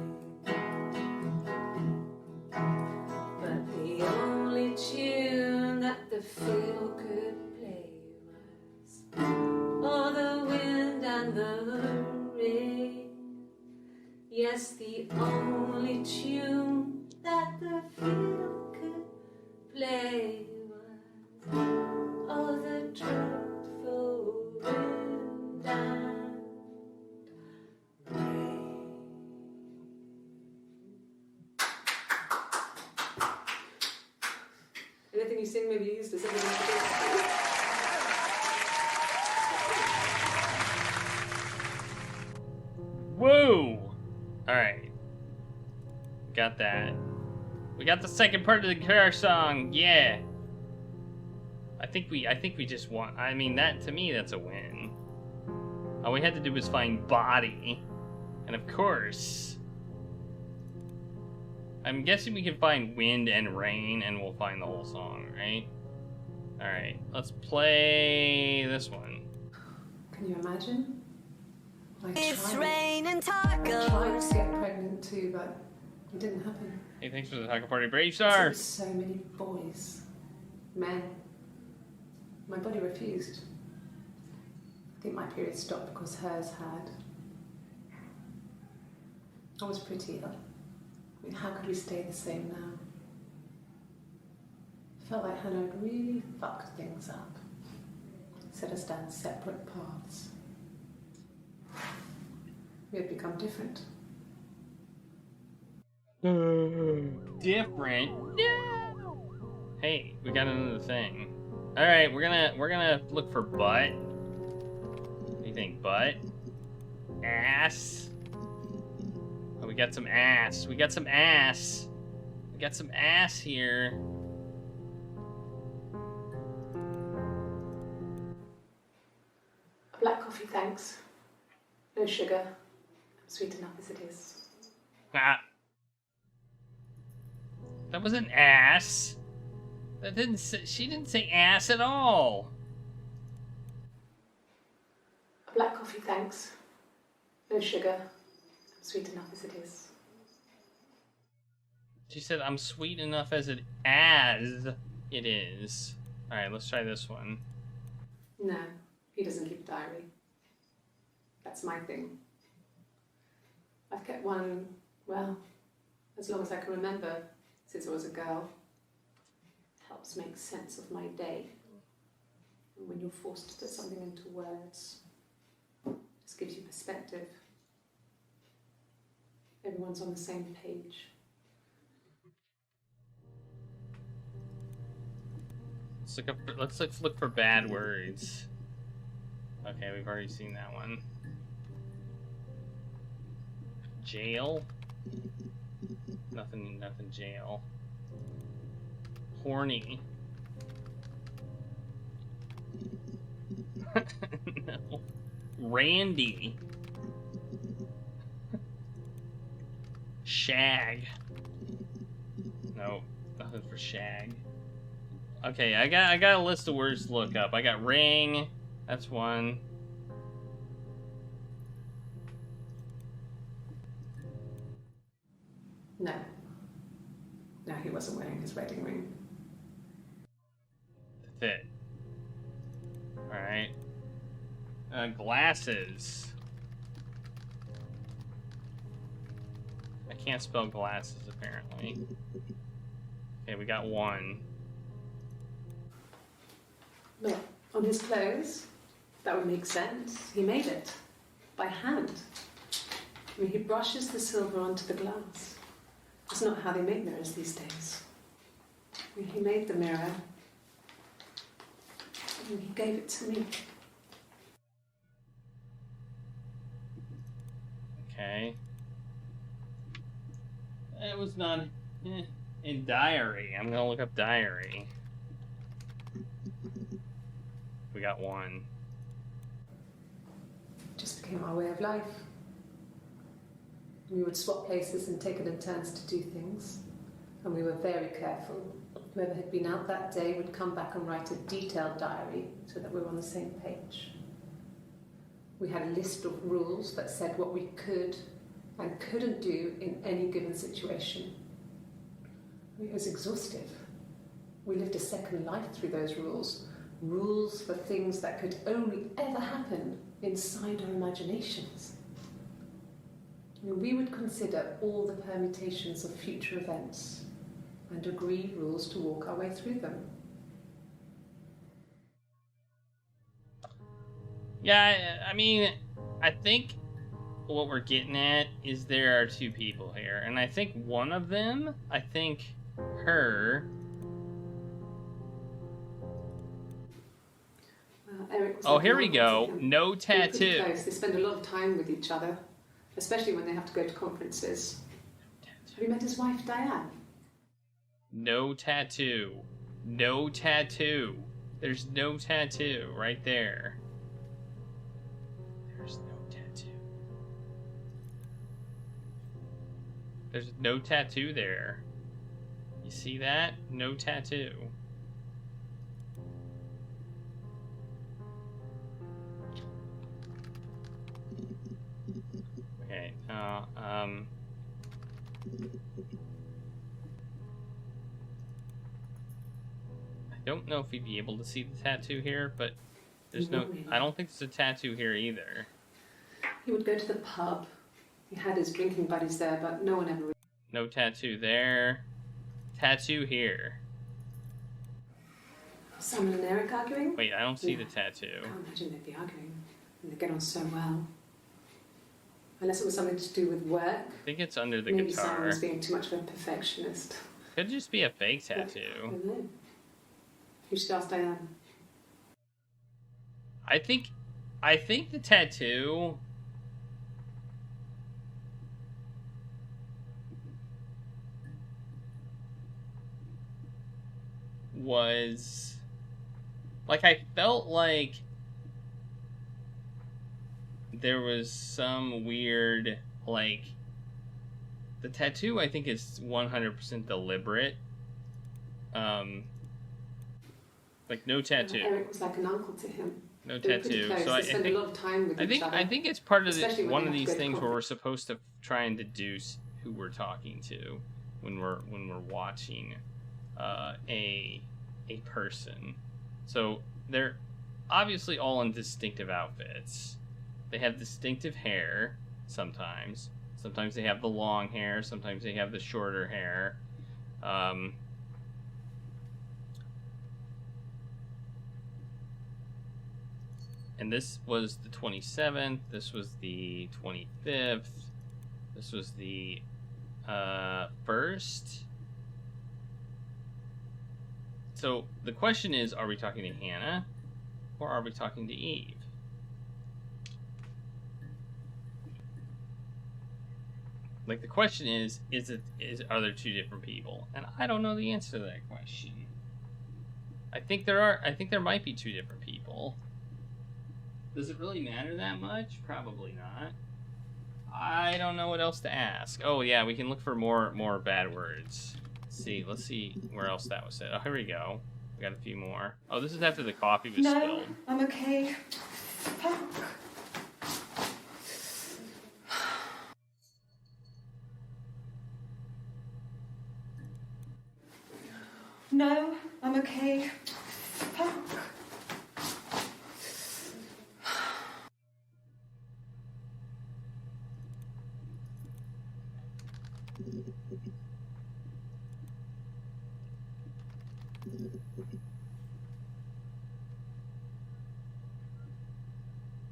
The fiddle could play was all the wind and the rain. Yes, the only tune that the fiddle could play was all the dreadful wind and rain. Anything you sing maybe used as evidence for this? Woo! Alright. Got that. We got the second part of the guitar song, yeah! I think we just won. I mean, that, to me, that's a win. All we had to do was find body. And of course, I'm guessing we can find wind and rain and we'll find the whole song, right? Alright, let's play this one. Can you imagine? It's raining I tried tacos. to get pregnant too, but it didn't happen. Hey, thanks for the taco party, Brave There Star! were so many boys, men. My body refused. I think my period stopped because hers had. I was pretty ill. I mean, how could we stay the same now? I felt like Hannah had really fucked things up. Set us down separate paths. We had become different. Different? No! Hey, we got another thing. All right, we're gonna look for butt. What do you think, butt? Ass. Oh, we got some ass. We got some ass. We got some ass here. A black coffee, thanks. No sugar. I'm sweet enough as it is. Ah. That was an ass. That didn't say, she didn't say ass at all. A black coffee, thanks. No sugar. I'm sweet enough as it is. She said, I'm sweet enough as it is. Alright, let's try this one. No, he doesn't keep a diary. That's my thing. I've kept one, well, as long as I can remember, since I was a girl. It helps make sense of my day. And when you're forced to put something into words, it just gives you perspective. Everyone's on the same page. Let's look for bad words. Okay, we've already seen that one. Jail? Nothing jail. Horny. No. Randy. Shag. No, nothing for shag. Okay, I got a list of words to look up. I got ring. That's one. No. No, he wasn't wearing his wedding ring. That's it. Alright. Glasses. I can't spell glasses, apparently. Okay, we got one. Look, on his clothes, that would make sense. He made it. By hand. I mean, he brushes the silver onto the glass. It's not how they make mirrors these days. I mean, he made the mirror. And he gave it to me. Okay. It was not in diary. I'm gonna look up diary. We got one. It just became our way of life. We would swap places and take it in turns to do things. And we were very careful. Whoever had been out that day would come back and write a detailed diary so that we were on the same page. We had a list of rules that said what we could and couldn't do in any given situation. It was exhaustive. We lived a second life through those rules. Rules for things that could only ever happen inside our imaginations. I mean, we would consider all the permutations of future events and agree rules to walk our way through them. Yeah, I mean, I think what we're getting at is there are two people here. And I think one of them, her... Eric was Oh, like here an we uncle go. to him. No They're pretty tattoo. close. They spend a lot of time with each other, especially when they have to go to conferences. Have you met his wife, Diane? No tattoo. No tattoo. There's no tattoo right there. There's no tattoo. There's no tattoo there. You see that? No tattoo. Okay, I don't know if we'd be able to see the tattoo here, but there's no... I don't think there's a tattoo here either. He would go to the pub. He had his drinking buddies there, but no one ever... No tattoo there. Tattoo here. Simon and Eric arguing? Wait, I don't see the I tattoo. can't imagine they'd be arguing. And they get on so well. Unless it was something to do with work. I think it's under the Maybe guitar. Simon was being too much of a perfectionist. Could just be a fake I tattoo. don't know. You should ask Diane. I think the tattoo was like, I felt like there was some weird, like, the tattoo I think is 100% deliberate. Like, no tattoo. Eric was like an uncle to him. No They were pretty tattoo. close. So They spent a lot of time with each other. I think it's part of Especially when one they of have to these go to things where coffee. we're supposed to try and deduce who we're talking to when we're watching a person. So they're obviously all in distinctive outfits. They have distinctive hair sometimes. Sometimes they have the long hair. Sometimes they have the shorter hair. And this was the 27th. This was the 25th. This was the 1st. So the question is, are we talking to Hannah or are we talking to Eve? Like, the question is are there two different people? And I don't know the answer to that question. I think there might be two different people. Does it really matter that much? Probably not. I don't know what else to ask. Oh yeah, we can look for more bad words. Let's see where else that was said. Oh, here we go. We got a few more. Oh, this is after the coffee was spilled. I'm okay. Fuck. No, I'm okay. Fuck.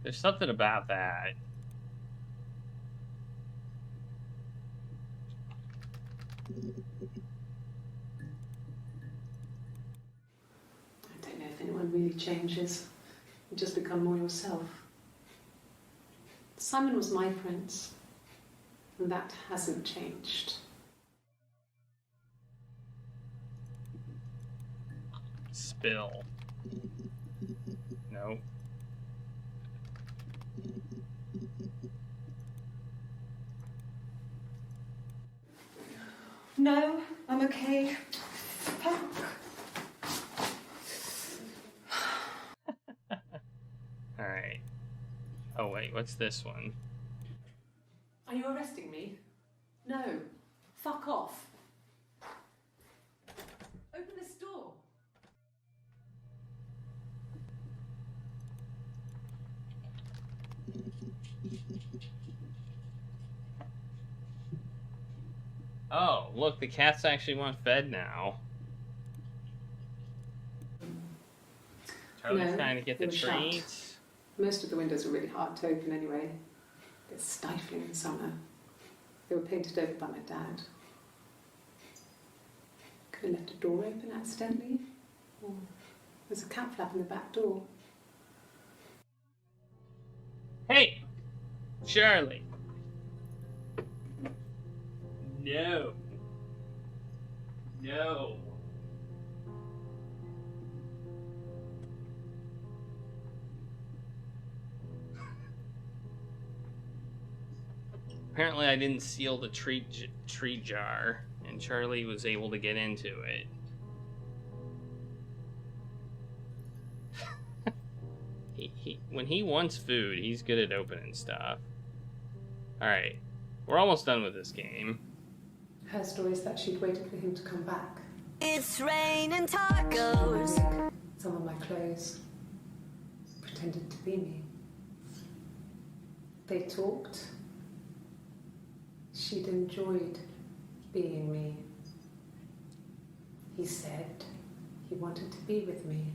There's something about that. I don't know if anyone really changes. You just become more yourself. Simon was my prince, and that hasn't changed. Spill. No. No, I'm okay. Fuck. Alright. Oh wait, what's this one? Are you arresting me? No. Fuck off. Open this door. Oh, look, the cats actually want fed now. Charlie's No, trying to get they the were shut. treats. Most of the windows are really hard to open anyway. It's stifling in summer. They were painted over by my dad. Could have left a door open accidentally. Or there's a cat flap in the back door. Hey! Charlie! No. No. Apparently I didn't seal the tree jar, and Charlie was able to get into it. When he wants food, he's good at opening stuff. Alright, we're almost done with this game. Her story is that she'd waited for him to come back. It's raining tacos. Some of my clothes. Pretended to be me. They talked. She'd enjoyed being me. He said he wanted to be with me.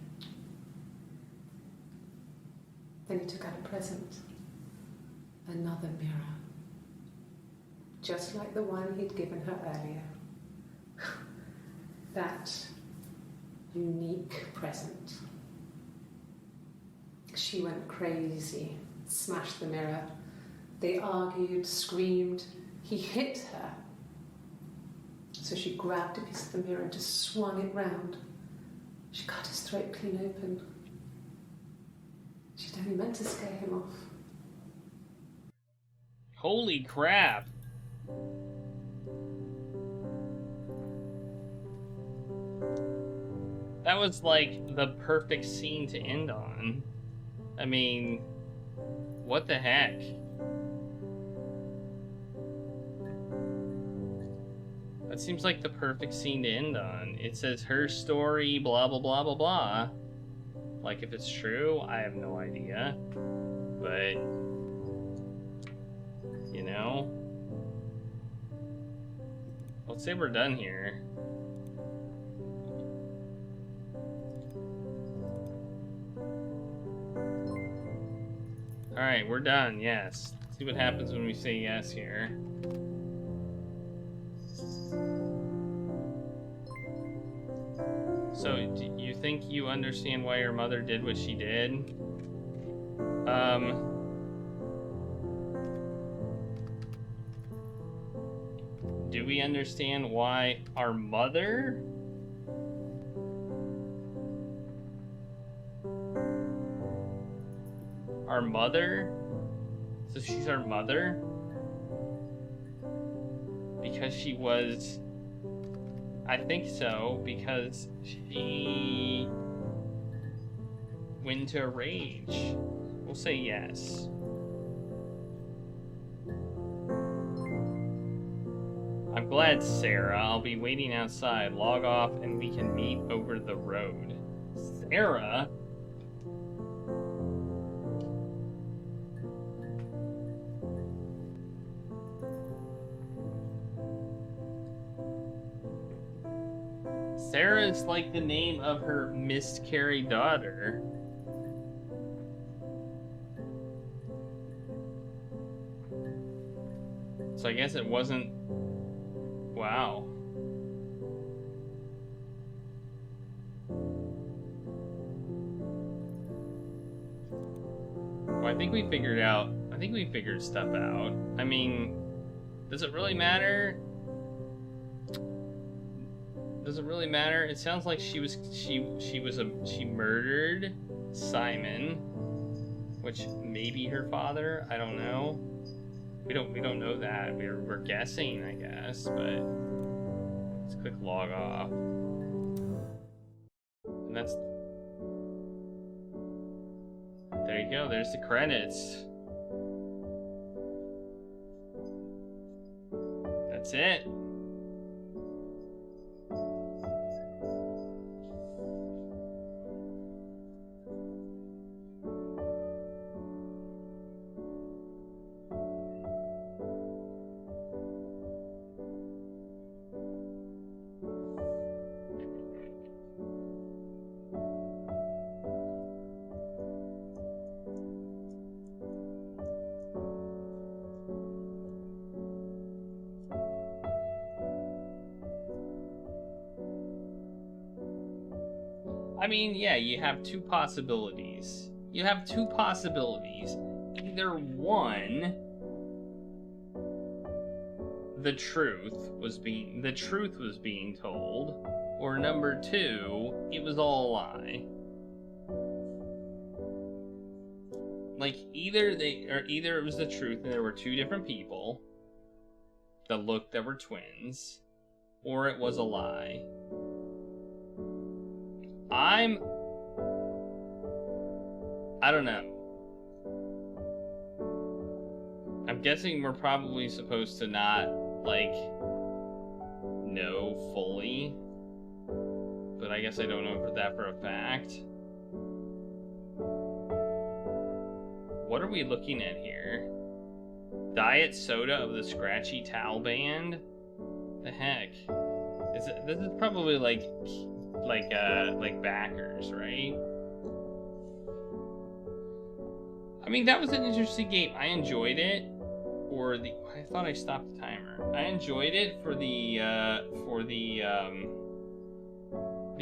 Then he took out a present. Another mirror. Just like the one he'd given her earlier. That unique present. She went crazy, smashed the mirror. They argued, screamed. He hit her. So she grabbed a piece of the mirror and just swung it round. She cut his throat clean open. She'd only meant to scare him off. Holy crap. That was like the perfect scene to end on. I mean, what the heck? That seems like the perfect scene to end on. It says her story, blah, blah, blah, blah, blah. Like, if it's true, I have no idea. But, you know, let's say we're done here. Alright, we're done, yes. Let's see what happens when we say yes here. So, do you think you understand why your mother did what she did? Do we understand why our mother? Our mother? So she's our mother? Because she was... I think so, because she went into a rage. We'll say yes. I'm glad, Sarah. I'll be waiting outside. Log off and we can meet over the road. Sarah? Sarah is like the name of her miscarried daughter. So I guess it wasn't... Wow. Well, I think we figured stuff out. I mean, does it really matter? Does it really matter? It sounds like she murdered Simon, which may be her father. I don't know. We don't know that. We're guessing, I guess, but let's click log off. And that's... There you go, there's the credits. That's it. I mean, yeah, you have two possibilities. Either one, the truth was being told, or number two, it was all a lie. Like, either it was the truth and there were two different people that were twins, or it was a lie. I don't know. I'm guessing we're probably supposed to not, like, know fully. But I guess I don't know for a fact. What are we looking at here? Diet soda of the Scratchy Towel Band? The heck? This is probably like backers, right? I mean, that was an interesting game. I enjoyed it I thought I stopped the timer. I enjoyed it for the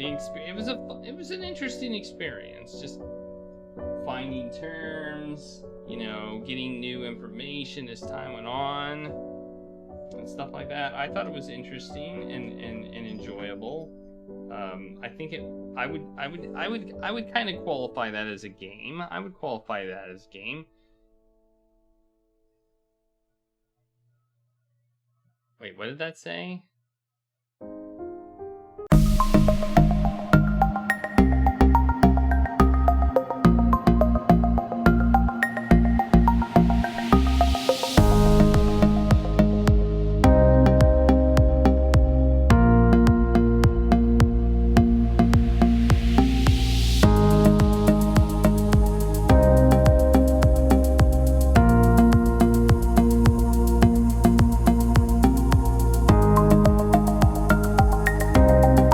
it was an interesting experience. Just finding terms, you know, getting new information as time went on, and stuff like that. I thought it was interesting and enjoyable. I think I would kind of qualify that as a game. I would qualify that as a game. Wait, what did that say?